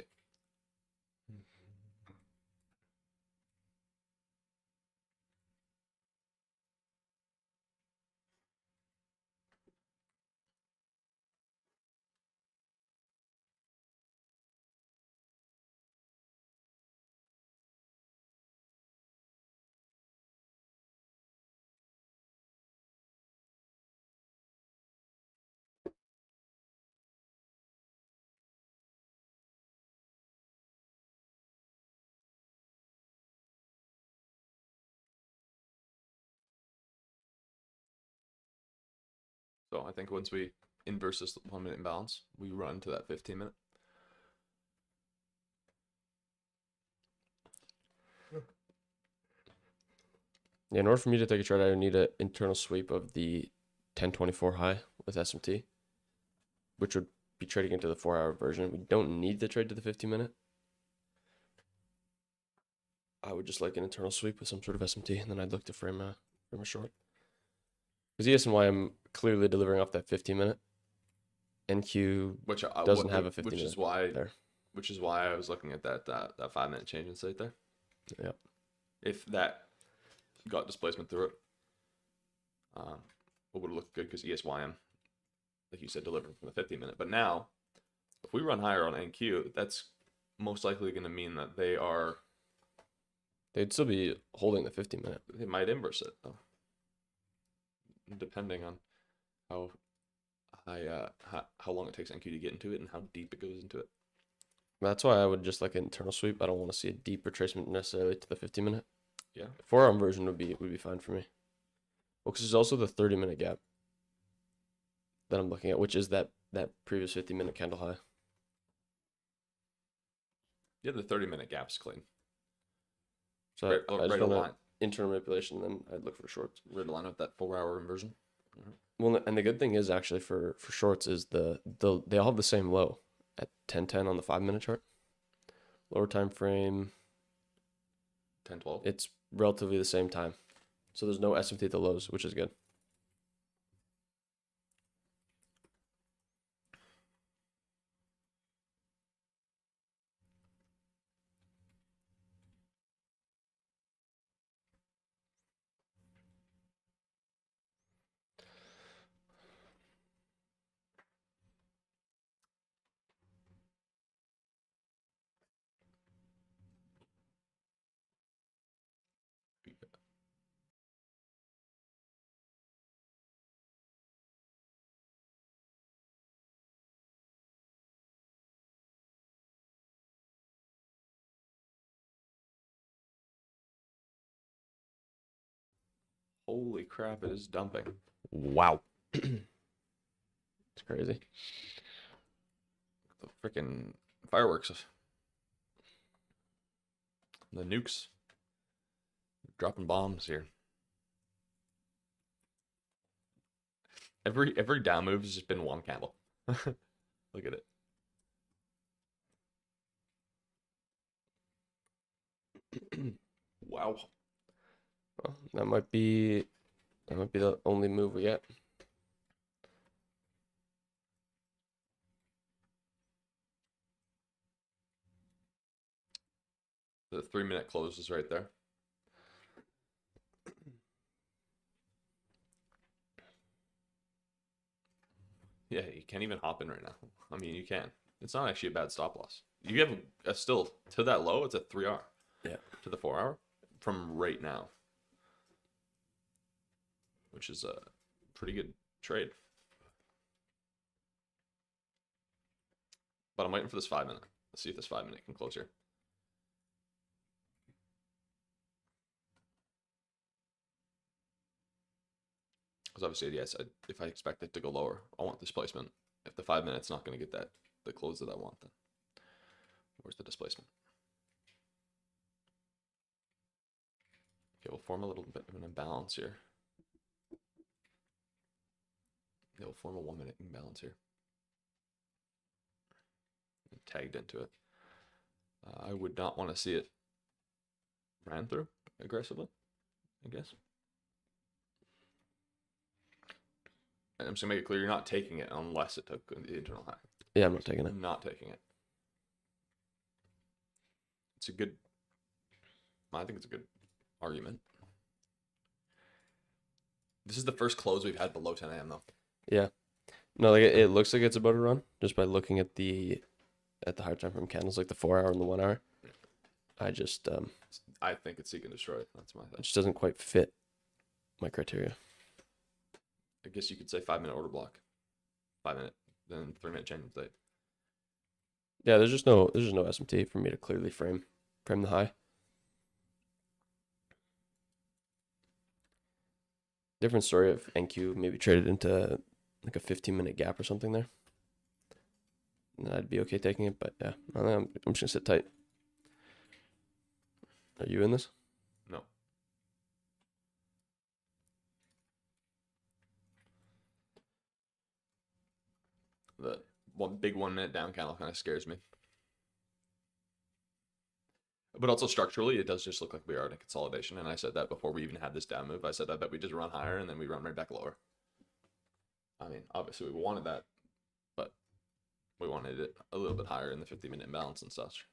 So I think once we inverse this 1 minute imbalance, we run to that 15 minute. Yeah, in order for me to take a trade, I would need an internal sweep of the 1024 high with SMT, which would be trading into the 4-hour version. We don't need the trade to the 50-minute. I would just like an internal sweep with some sort of SMT, and then I'd look to frame a short. Because ESNY, I'm clearly delivering off that 15-minute. NQ Which doesn't have a 15 which minute is why there. Which is why I was looking at that 5 minute change in state there. Yeah. If that got displacement through it, it would have looked good because ESYM, like you said, delivering from the 15 minute. But now, if we run higher on NQ, that's most likely going to mean that They'd still be holding the 15-minute. they might inverse it though, depending on how high, how long it takes NQ to get into it and how deep it goes into it. That's why I would just like an internal sweep. I don't want to see a deep retracement necessarily to the 50-minute. Yeah. 4-hour version would be fine for me. Well, because there's also the 30-minute gap that I'm looking at, which is that previous 50-minute candle high. Yeah, the 30-minute gap's clean. So Right, I just right want align. internal manipulation, then I'd look for shorts. Right align with that 4-hour inversion. Well, and the good thing is actually for shorts is they all have the same low at 10:10 on the 5-minute chart. Lower time frame, 10-12. it's relatively the same time. So there's no SMT at the lows, which is good. Holy crap, it is dumping. Wow. It's crazy. The freaking fireworks. The nukes. Dropping bombs here. Every down move has just been one candle. Look at it. Wow. Well, that might be the only move we get. The 3-minute close is right there. Yeah, you can't even hop in right now. I mean, you can. It's not actually a bad stop loss. You have still to that low. It's a 3R. Yeah. to the 4 hour from right now, which is a pretty good trade. But I'm waiting for this 5 minute. Let's see if this 5 minute can close here. Because obviously, yes, if I expect it to go lower, I want displacement. If the 5 minute's not going to get the close that I want, then where's the displacement? Okay, we'll form a little bit of an imbalance here. Yeah, we'll form a 1 minute imbalance here. Tagged into it. I would not want to see it ran through aggressively, I guess. And I'm just gonna make it clear you're not taking it unless it took the internal high. Yeah, I'm not taking it. I'm not taking it. It's a good. I think it's a good argument. This is the first close we've had below 10 a.m. though. Yeah. No, like it looks like it's about to run just by looking at the higher time frame candles, like the 4 hour and the 1 hour. I just I think it's seek and destroy. That's my thing. it just doesn't quite fit my criteria. I guess you could say 5 minute order block, 5 minute, then 3 minute change state. Yeah, there's just no SMT for me to clearly frame the high. Different story of NQ maybe traded into like a 15-minute gap or something there. And I'd be okay taking it, but yeah, I'm just gonna sit tight. Are you in this? No. The one big 1 minute down candle kind of scares me. But also structurally, it does just look like we are in a consolidation. And I said that before we even had this down move. I said I bet we just run higher and then we run right back lower. I mean, obviously we wanted that, but we wanted it a little bit higher in the 50-minute imbalance and such.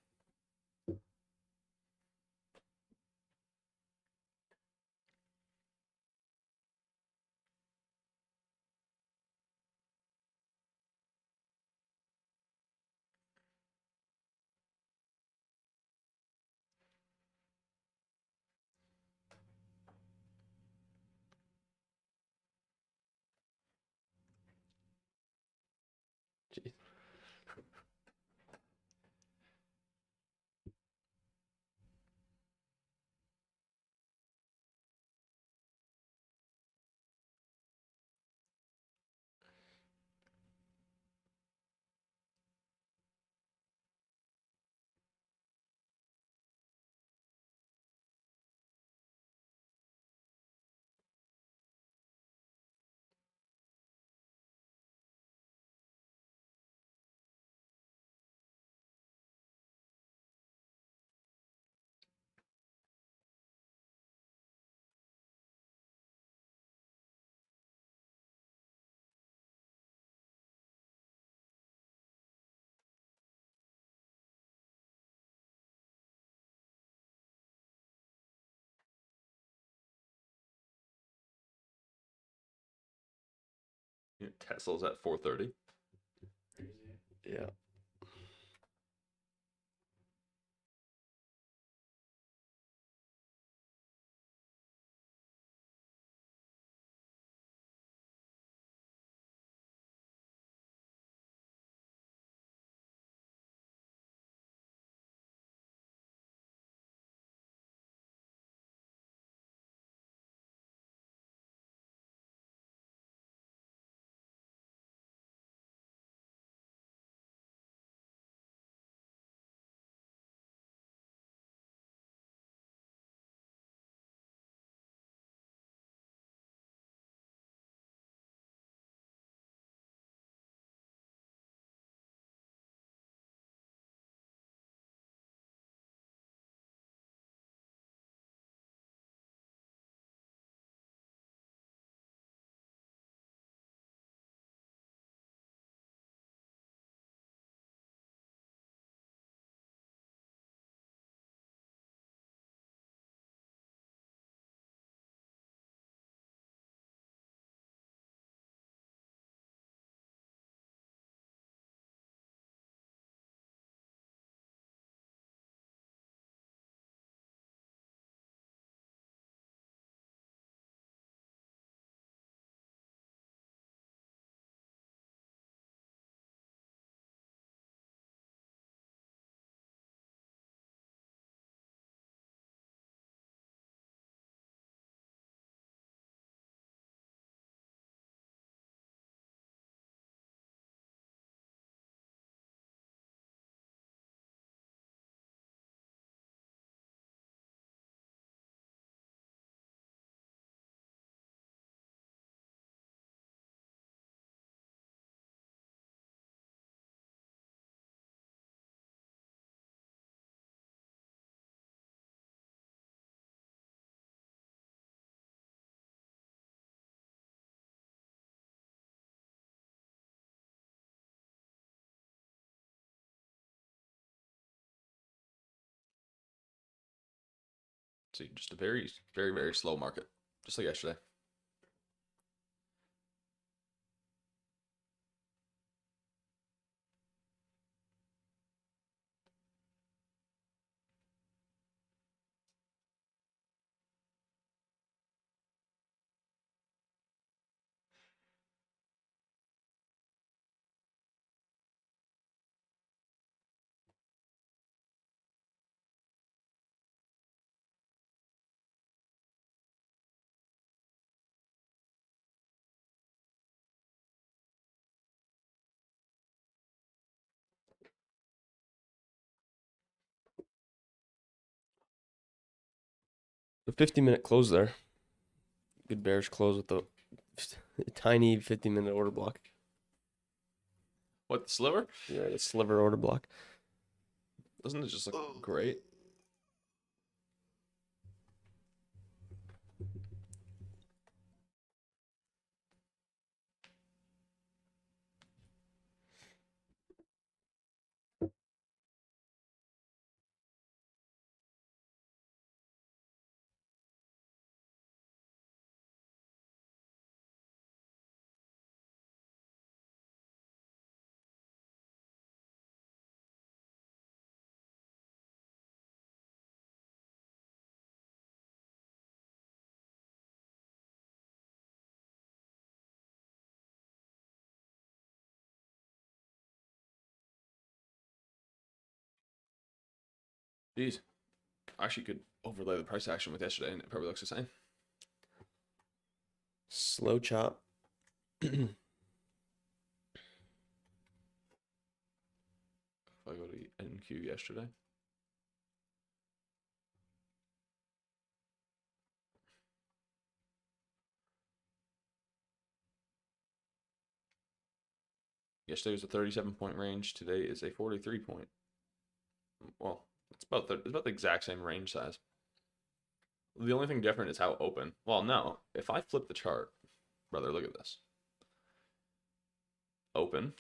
Jeez. Tesla's at 430. Yeah. See, just a very, very, very slow market, just like yesterday. The 50-minute close there. Good bearish close with the tiny 50-minute order block. What, the sliver? Yeah, the sliver order block. Doesn't it just look great? Jeez. I actually could overlay the price action with yesterday and it probably looks the same. Slow chop. If I go to NQ yesterday. Yesterday was a 37-point range. Today is a 43-point. Well, it's about the exact same range size. The only thing different is how open. Well, no. If I flip the chart, brother, look at this. Open.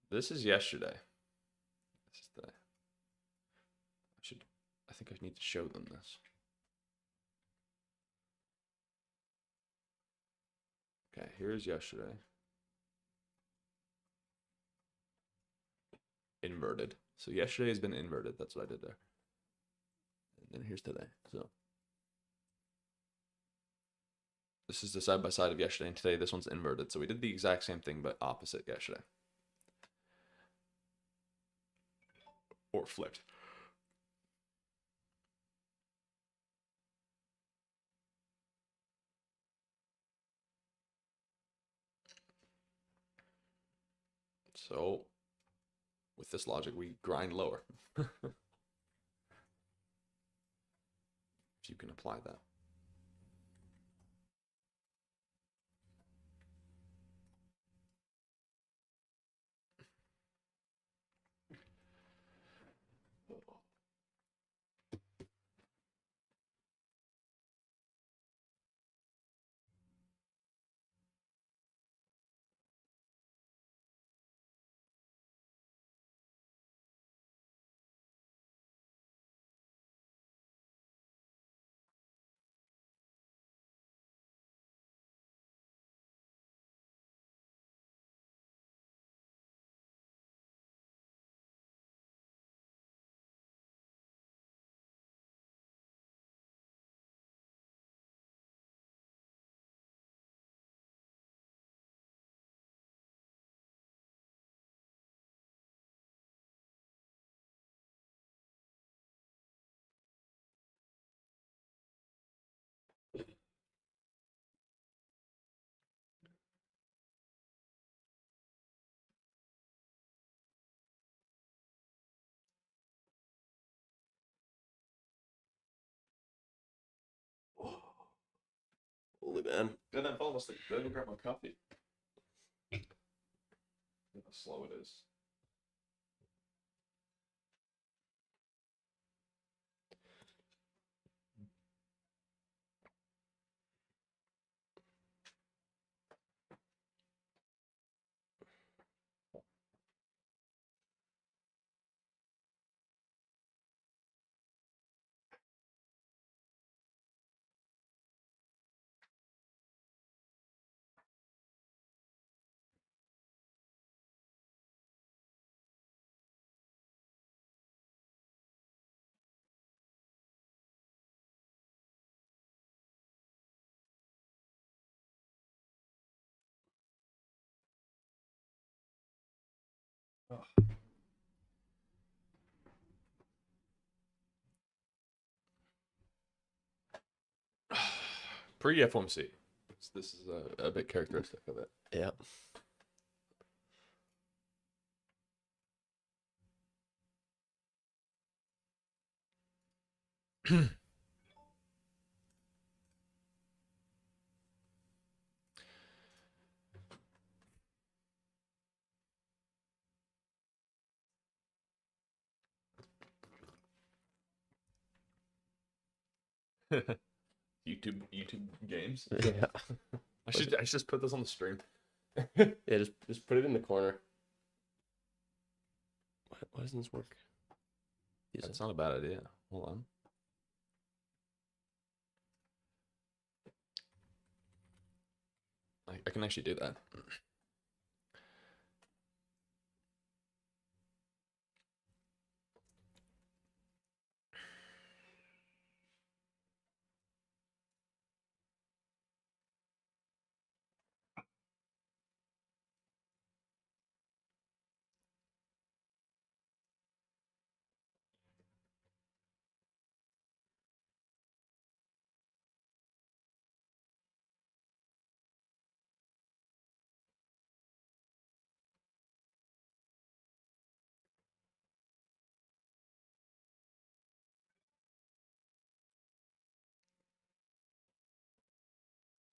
This is yesterday. This is today. I think I need to show them this. Okay, here's yesterday. Inverted. So yesterday has been inverted. That's what I did there. And then here's today. So this is the side by side of yesterday and today. This one's inverted. So we did the exact same thing but opposite yesterday. Or flipped. So with this logic, we grind lower. If you can apply that. Holy man. Good, I'm falling asleep. Go grab my coffee. Look how slow it is. Pre FOMC. This is a bit characteristic of it. Yeah. YouTube games. Yeah. I should just put this on the stream. Yeah, just put it in the corner. Why doesn't this work? That's not a bad idea. Hold on. I can actually do that.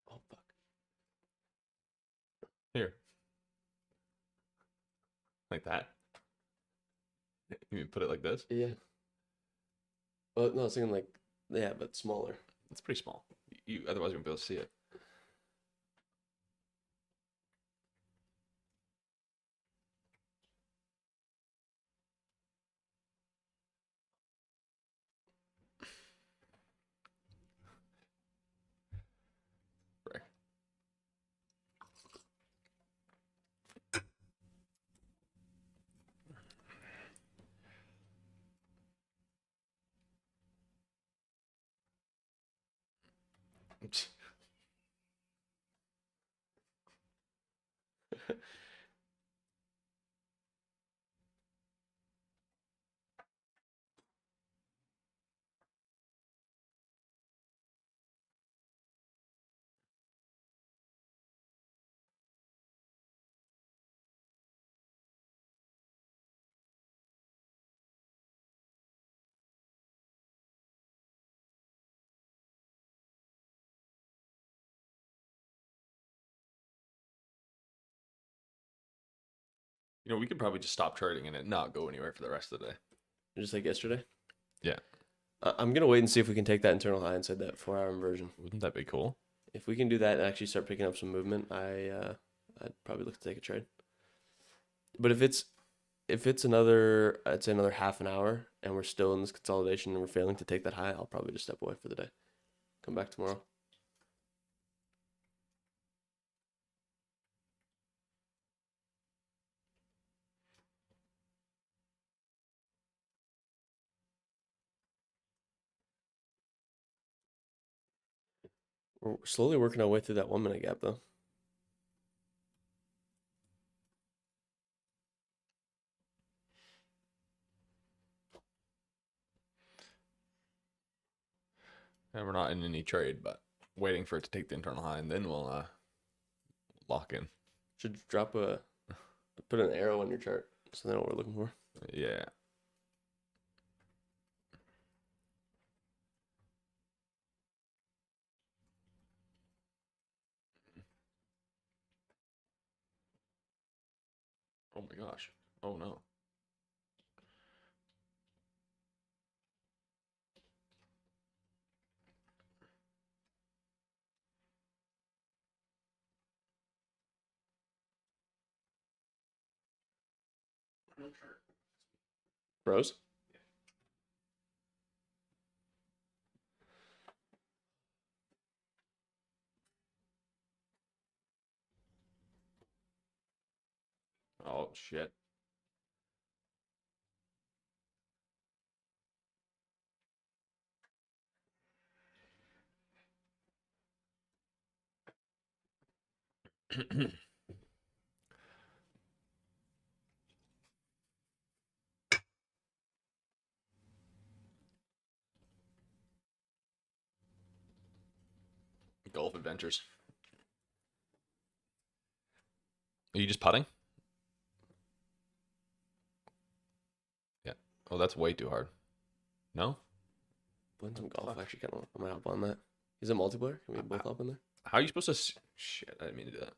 Oh fuck. Here. Like that. You mean put it like this? Yeah. Well, no, I was thinking like, yeah, but smaller. It's pretty small. You otherwise you won't be able to see it. Right. You know, we could probably just stop trading and it not go anywhere for the rest of the day. Just like yesterday. Yeah. I'm gonna wait and see if we can take that internal high inside that 4-hour inversion. Wouldn't that be cool? If we can do that and actually start picking up some movement, I'd probably look to take a trade. But if it's another, I'd say another half an hour, and we're still in this consolidation and we're failing to take that high, I'll probably just step away for the day. Come back tomorrow. We're slowly working our way through that 1 minute gap though. And we're not in any trade, but waiting for it to take the internal high, and then we'll lock in. Should put an arrow on your chart so they know what we're looking for. Yeah. Oh my gosh. Oh no. Bros? Oh shit. golf adventures. Are you just putting? Yeah. Oh, that's way too hard. No? Playing some golf. Actually, kind of. I might hop on that. Is it multiplayer? Can we both hop in there? How are you supposed to? Shit, I didn't mean to do that.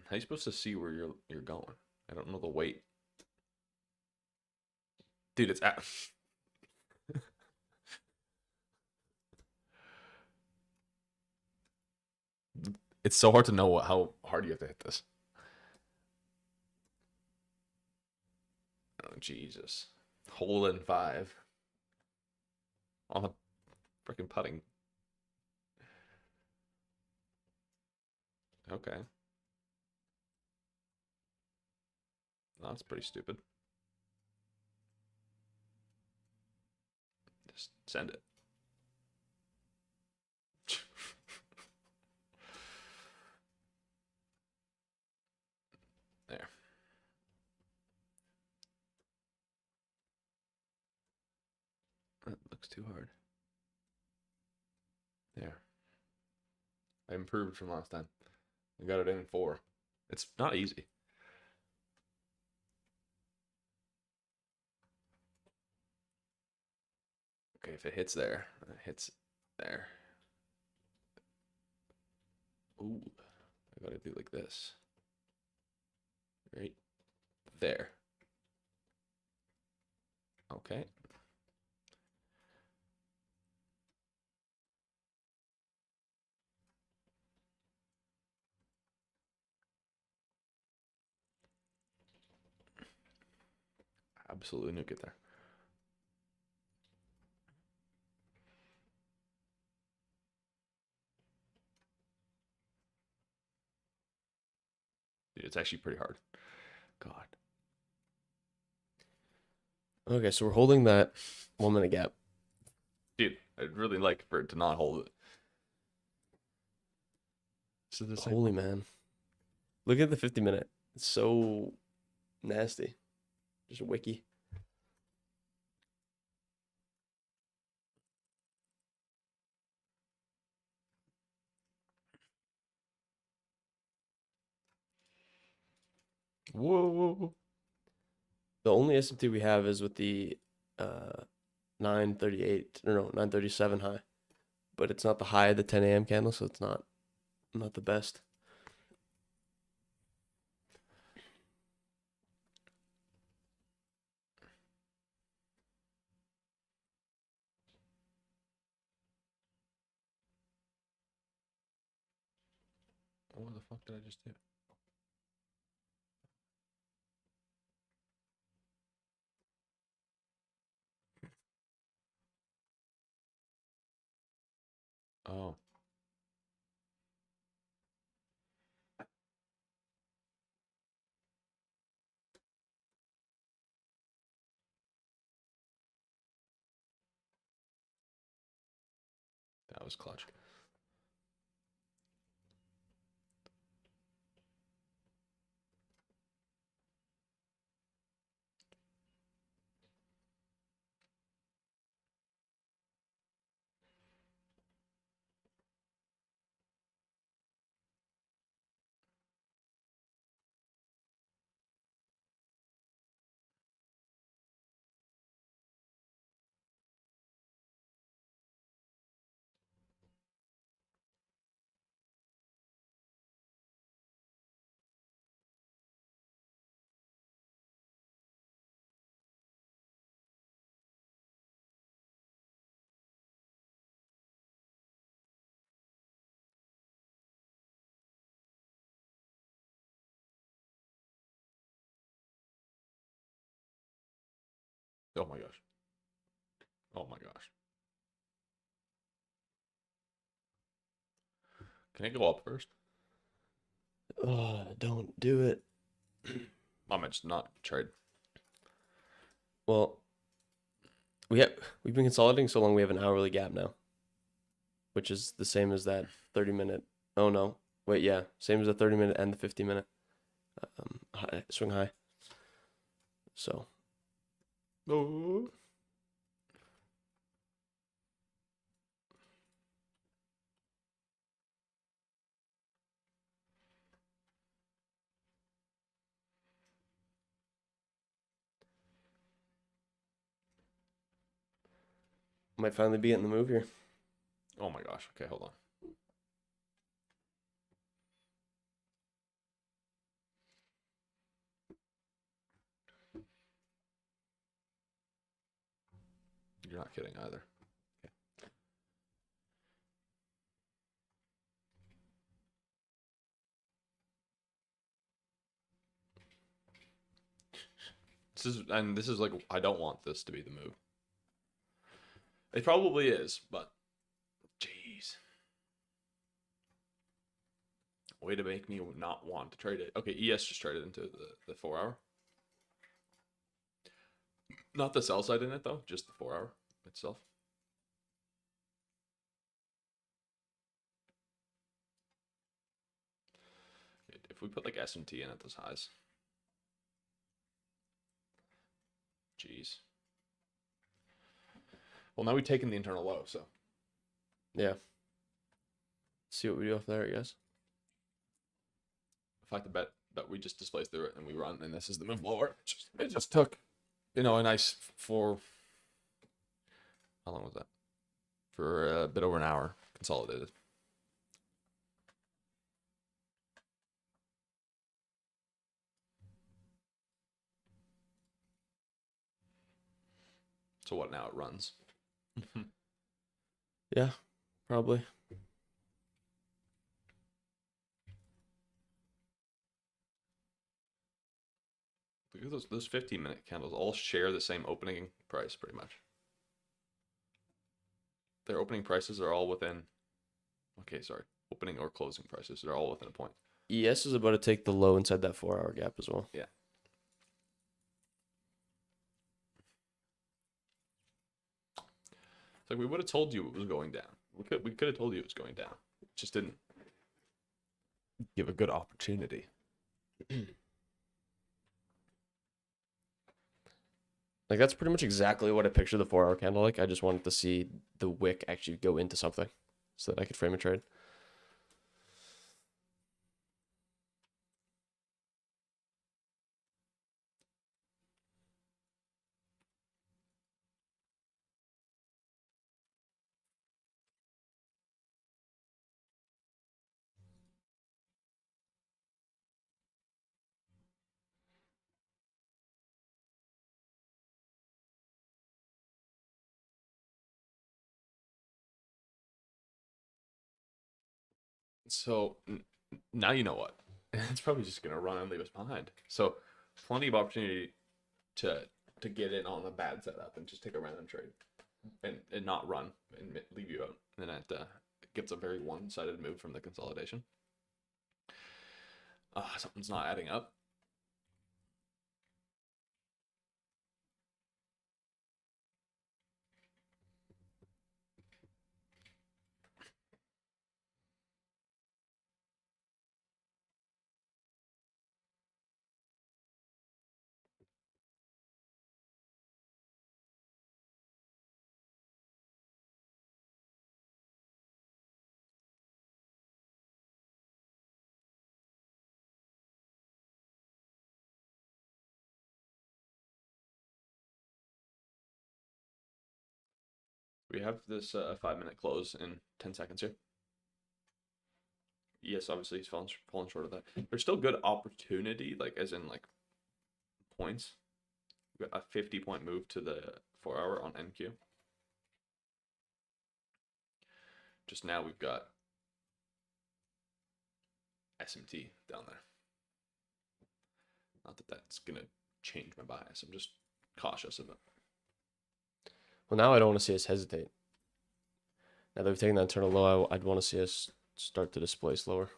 How are you supposed to see where you're going? I don't know the weight. Dude, it's at. It's so hard to know how hard you have to hit this. Oh, Jesus. Hole in 5. On a freaking putting. Okay. That's pretty stupid. Just send it. There. That looks too hard. There. I improved from last time. I got it in 4. It's not easy. Okay, if it hits there, it hits there. Ooh, I gotta do like this. Right there. Okay. Absolutely nuke it there. Dude, it's actually pretty hard. God. Okay, so we're holding that 1 minute gap. Dude, I'd really like for it to not hold it. So this Holy man. Look at the 50-minute. It's so nasty. Just a wiki. Whoa. The only SMT we have is with the 938 or no 937 high, but it's not the high of the 10 a.m. candle, so it's not the best. What the fuck did I just do? Oh. That was clutch. Oh my gosh. Oh my gosh. Can I go up first? Don't do it. I might just not trade. Well, we've been consolidating so long we have an hourly gap now, which is the same as that 30-minute. Oh no, wait, yeah, same as the 30-minute and the 50-minute swing high. So. Oh. Might finally be in the move here. Oh my gosh. Okay, hold on. You're not kidding either. Okay. This is like, I don't want this to be the move. It probably is, but jeez. Way to make me not want to trade it. Okay, ES just traded into the 4 hour. Not the sell side in it though, just the 4 hour itself. If we put like S&T in at those highs. Jeez. Well, now we've taken the internal low, so. Yeah. See what we do off there, I guess. If I had to bet that we just displace through it and we run, and this is the move lower. It just took, a nice how long was that? For a bit over an hour, consolidated. So what now? It runs. Yeah, probably. Look at those 15-minute candles all share the same opening price pretty much. Their opening prices are all within, okay, sorry, opening or closing prices, they're all within a point. ES is about to take the low inside that 4 hour gap as well. Yeah. It's like we would have told you it was going down. We could have told you it was going down. It just didn't give a good opportunity. Like, that's pretty much exactly what I picture the 4 hour candle like. I just wanted to see the wick actually go into something so that I could frame a trade. So now you know what. It's probably just gonna run and leave us behind. So plenty of opportunity to get in on a bad setup and just take a random trade and not run and leave you out. And then it gets a very one-sided move from the consolidation. Something's not adding up. We have this 5-minute close in 10 seconds here. Yes, obviously he's fallen short of that. There's still good opportunity, like as in like points. We got a 50-point move to the 4 hour on NQ. Just now we've got SMT down there. Not that that's gonna change my bias. I'm just cautious of it. Well, now I don't want to see us hesitate. Now that we've taken that internal low, I'd want to see us start to displace lower.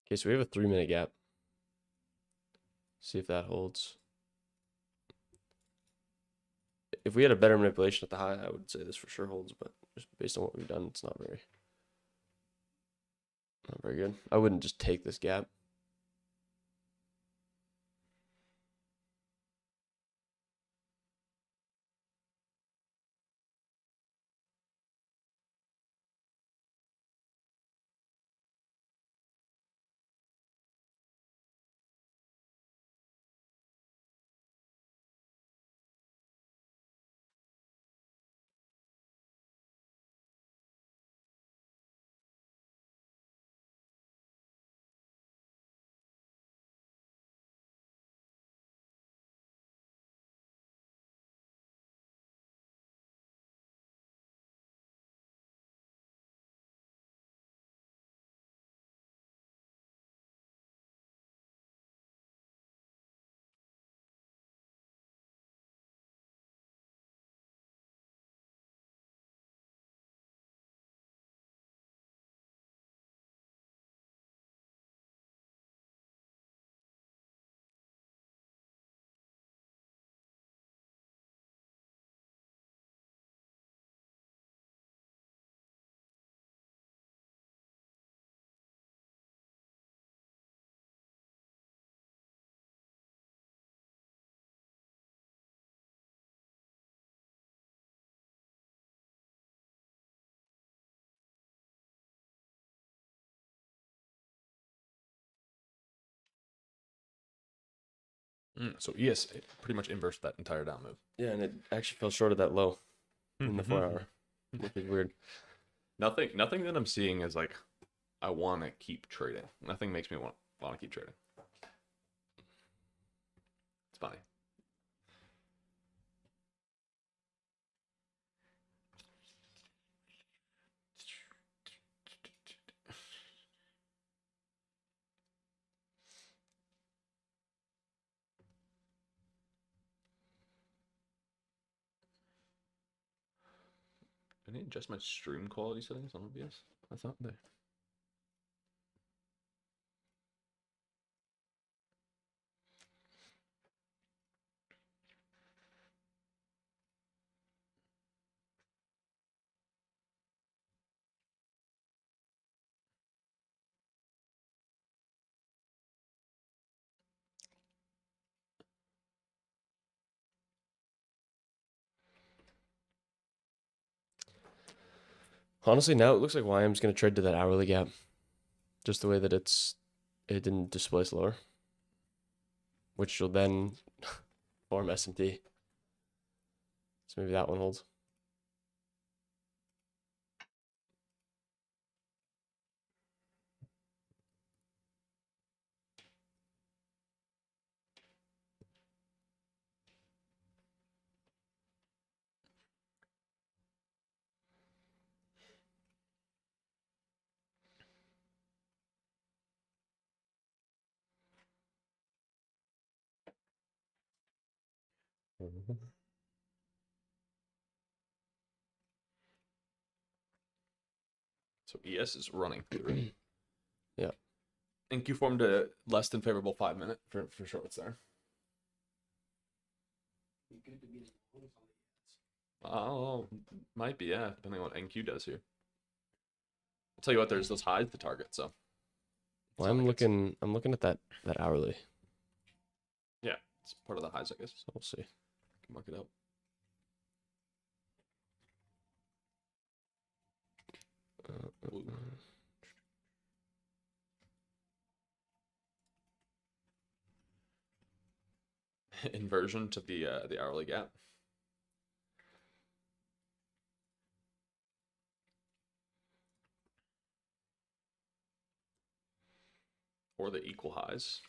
Okay, so we have a 3-minute gap. See if that holds. If we had a better manipulation at the high, I would say this for sure holds, but just based on what we've done, it's not very good. I wouldn't just take this gap. So ES pretty much inversed that entire down move. Yeah, and it actually fell short of that low in the 4 hour, which is weird. Nothing that I'm seeing is like I want to keep trading. Nothing makes me want to keep trading. It's funny. I need to adjust my stream quality settings on OBS. That's not there. Honestly, now it looks like YM's going to trade to that hourly gap. Just the way that it didn't displace lower. Which will then form SMT. So maybe that one holds. So ES is running through. Yeah. NQ formed a less than favorable 5-minute for shorts there. Oh, might be, yeah, depending on what NQ does here. I'll tell you what, there's those highs to target, so. Well, I'm looking at that hourly. Yeah, it's part of the highs, I guess. So we'll see. Can mark it out. Inversion to the hourly gap. Or the equal highs.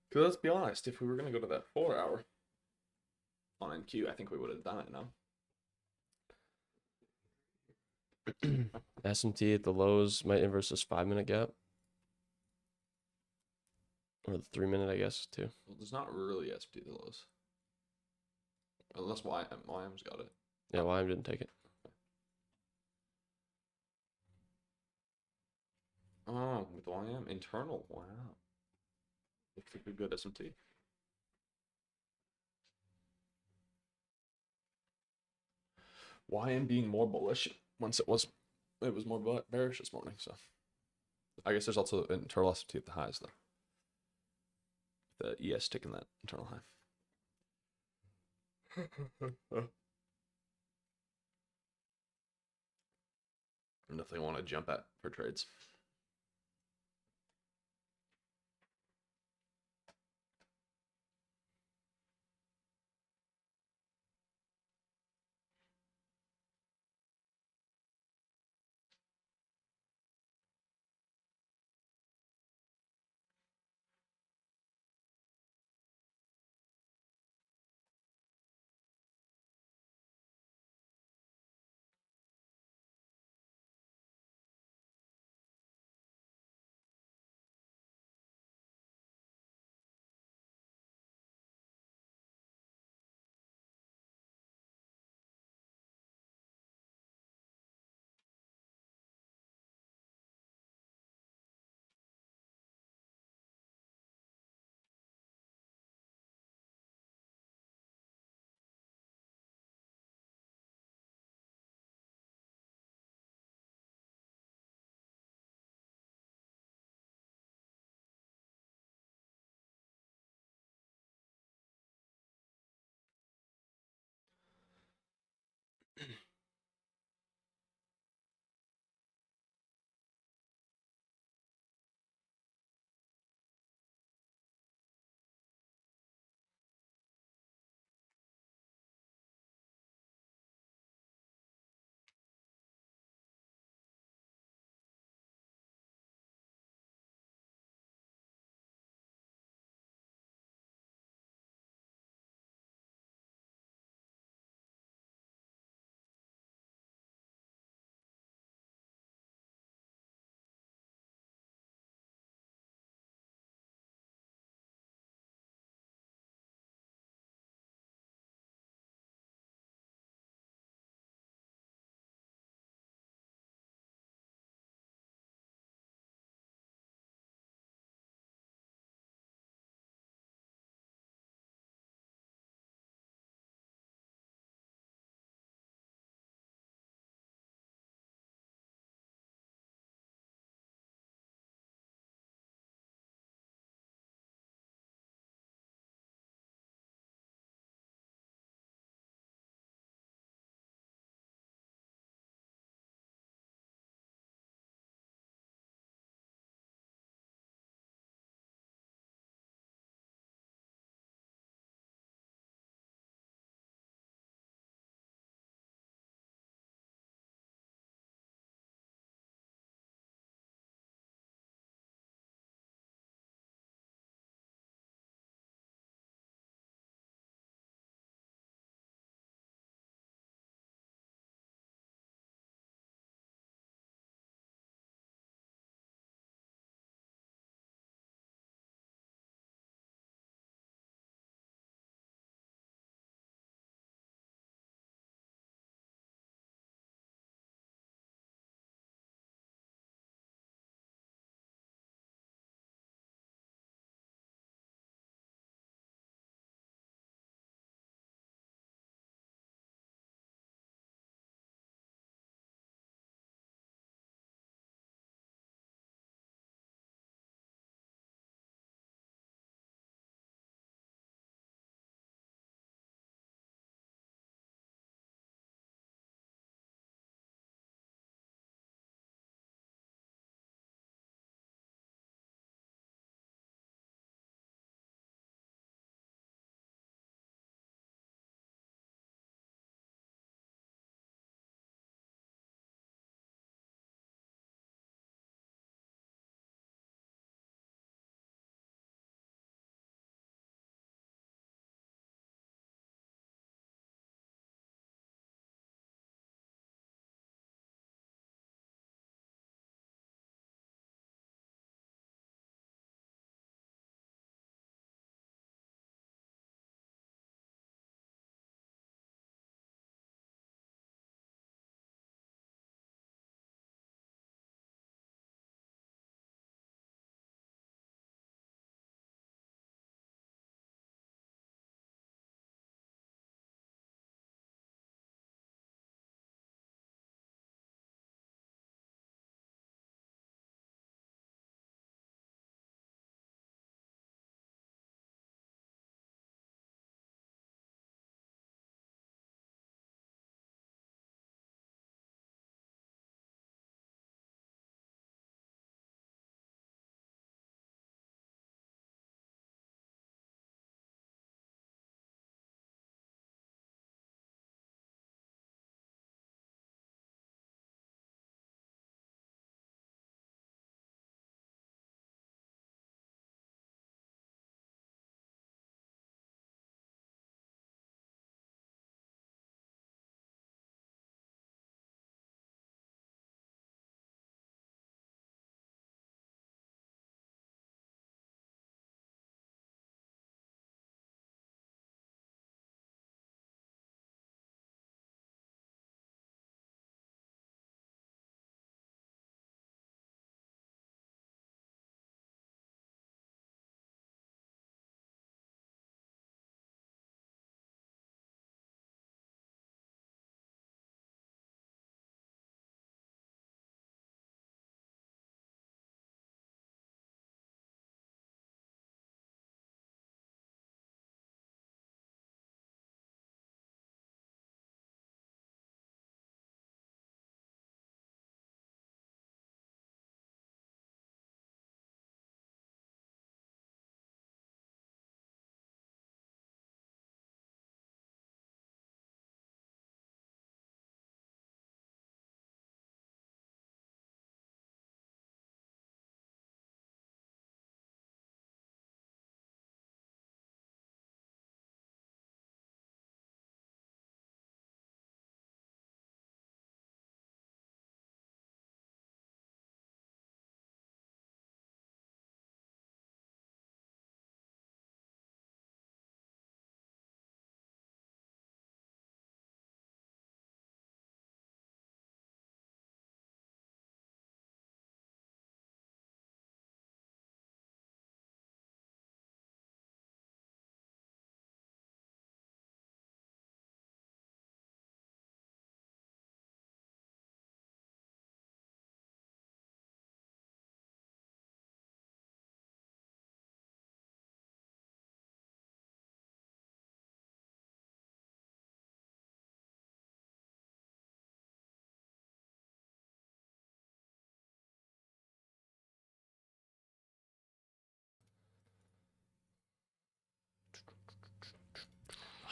Because let's be honest, if we were going to go to that 4 hour on NQ, I think we would have done it now. SMT at the lows might inverse this 5-minute gap. Or the 3-minute, I guess, too. Well, there's not really SPT the lows. Unless YM's got it. Yeah, YM didn't take it. Oh, with YM internal. Wow. Looks like a good SMT. YM being more bullish once it was more bearish this morning. So I guess there's also an internal SMT at the highs though. The ES taking that internal high. And if they want to jump at for trades.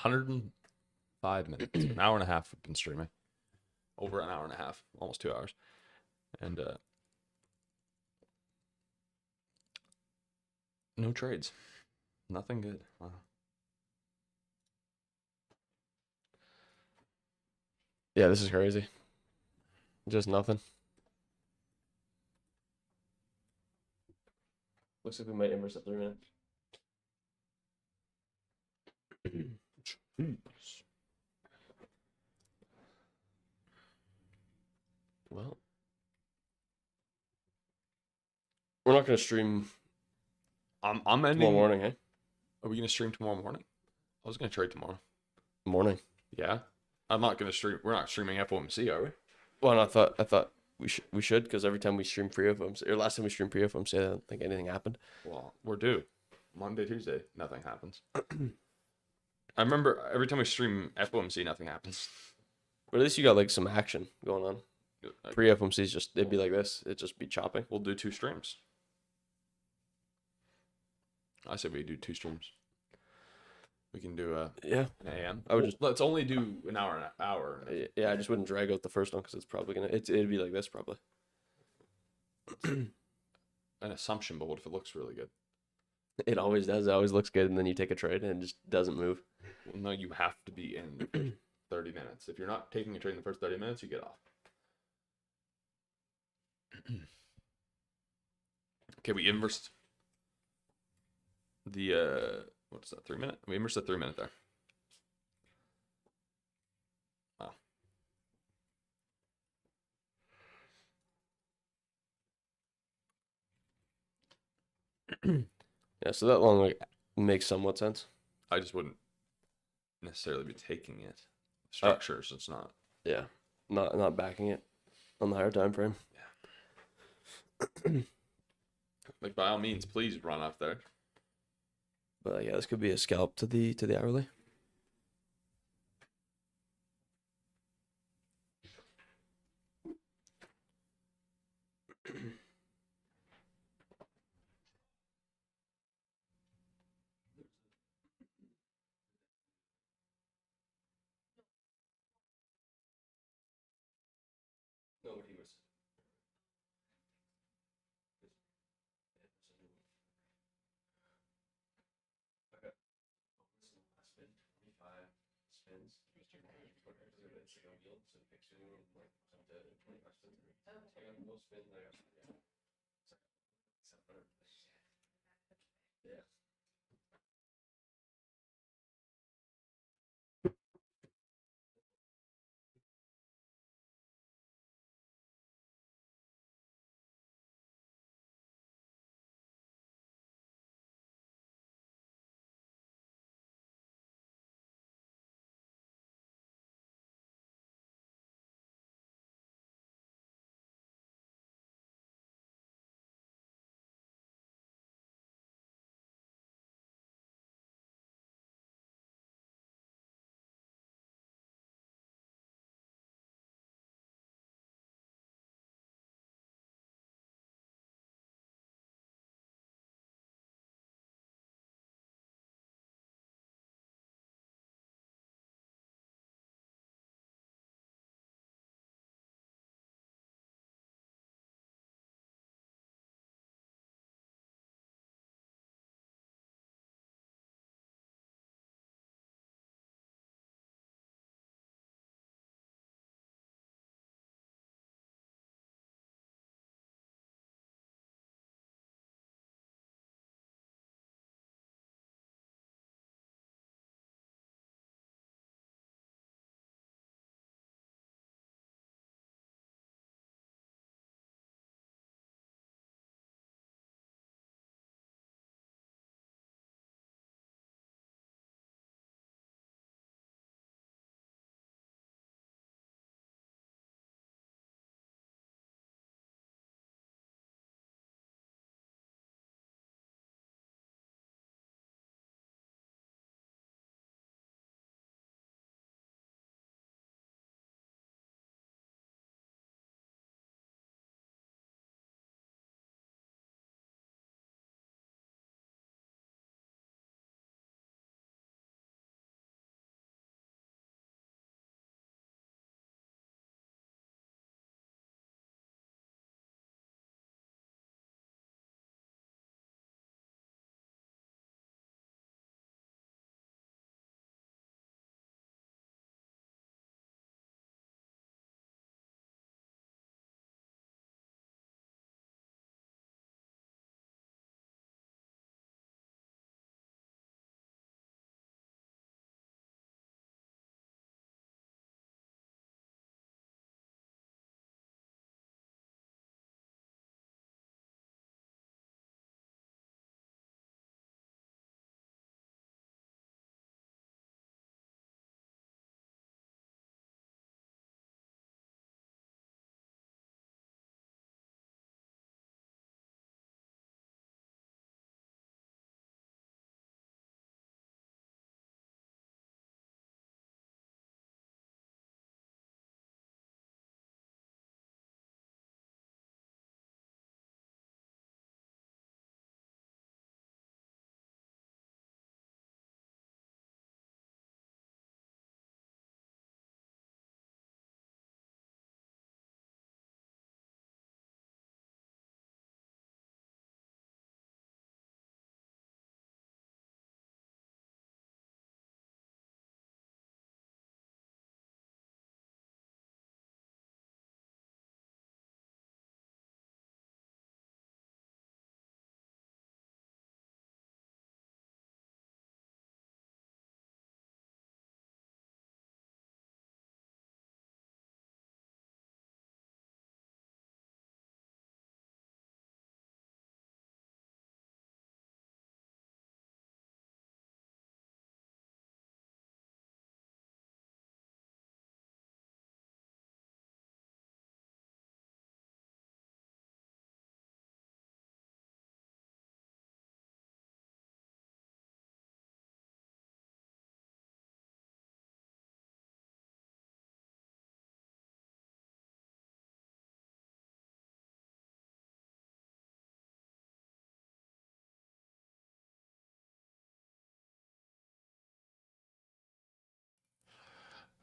105 minutes, an hour and a half. We've been streaming, over an hour and a half, almost 2 hours, and no trades, nothing good. Wow. Yeah, this is crazy. Just nothing. Looks like we might inverse at 3 minutes. Well, we're not gonna stream I'm tomorrow ending. morning, eh? Are we gonna stream tomorrow morning? I was gonna trade tomorrow. Morning. Yeah, I'm not gonna stream. We're not streaming FOMC, are we? Well, I thought we should because every time we stream pre FOMC or last time we streamed pre FOMC, I don't think anything happened. Well, we're due. Monday, Tuesday, nothing happens. I remember every time we stream FOMC, nothing happens. But at least you got like some action going on. I- Pre FOMC is just it'd be like this. It'd just be chopping. We'll do 2 streams. I said we do 2 streams. We can do Yeah. an AM. I would just- let's only do an hour. Yeah, I just wouldn't drag out the first one because it's probably gonna it'd be like this probably. An assumption, but what if it looks really good? It always does. It always looks good, and then you take a trade and it just doesn't move. Well, no, you have to be in the first 30 minutes. If you're not taking a trade in the first 30 minutes, you get off. Okay, we inversed the what is that, 3 minute? We inversed the 3 minute there. Wow. Yeah, so that long like makes somewhat sense. I just wouldn't necessarily be taking it. Structures, it's not. Yeah, not backing it on the higher time frame. Like, by all means, please run up there. But yeah, this could be a scalp to the hourly. No, he was. Okay. This is the last spin, 25 spins. It's like a wheel, so it picks you like up to 25 spins. So I got no spins, I got yeah.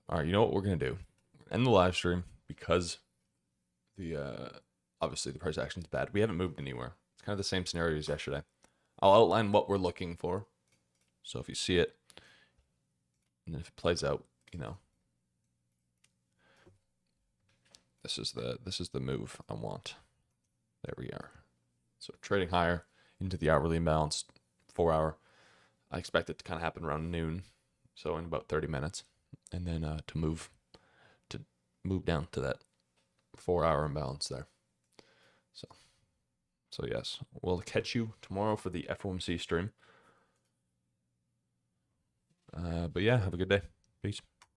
All right, you know what we're gonna do? End the live stream because the obviously the price action is bad. We haven't moved anywhere. It's kind of the same scenario as yesterday. I'll outline what we're looking for. So if you see it, and if it plays out, this is the move I want. There we are. So trading higher into the hourly imbalance, 4 hour. I expect it to kind of happen around noon, so in about 30 minutes, and then to move down to that 4 hour imbalance there. So yes, we'll catch you tomorrow for the FOMC stream. But yeah, have a good day. Peace.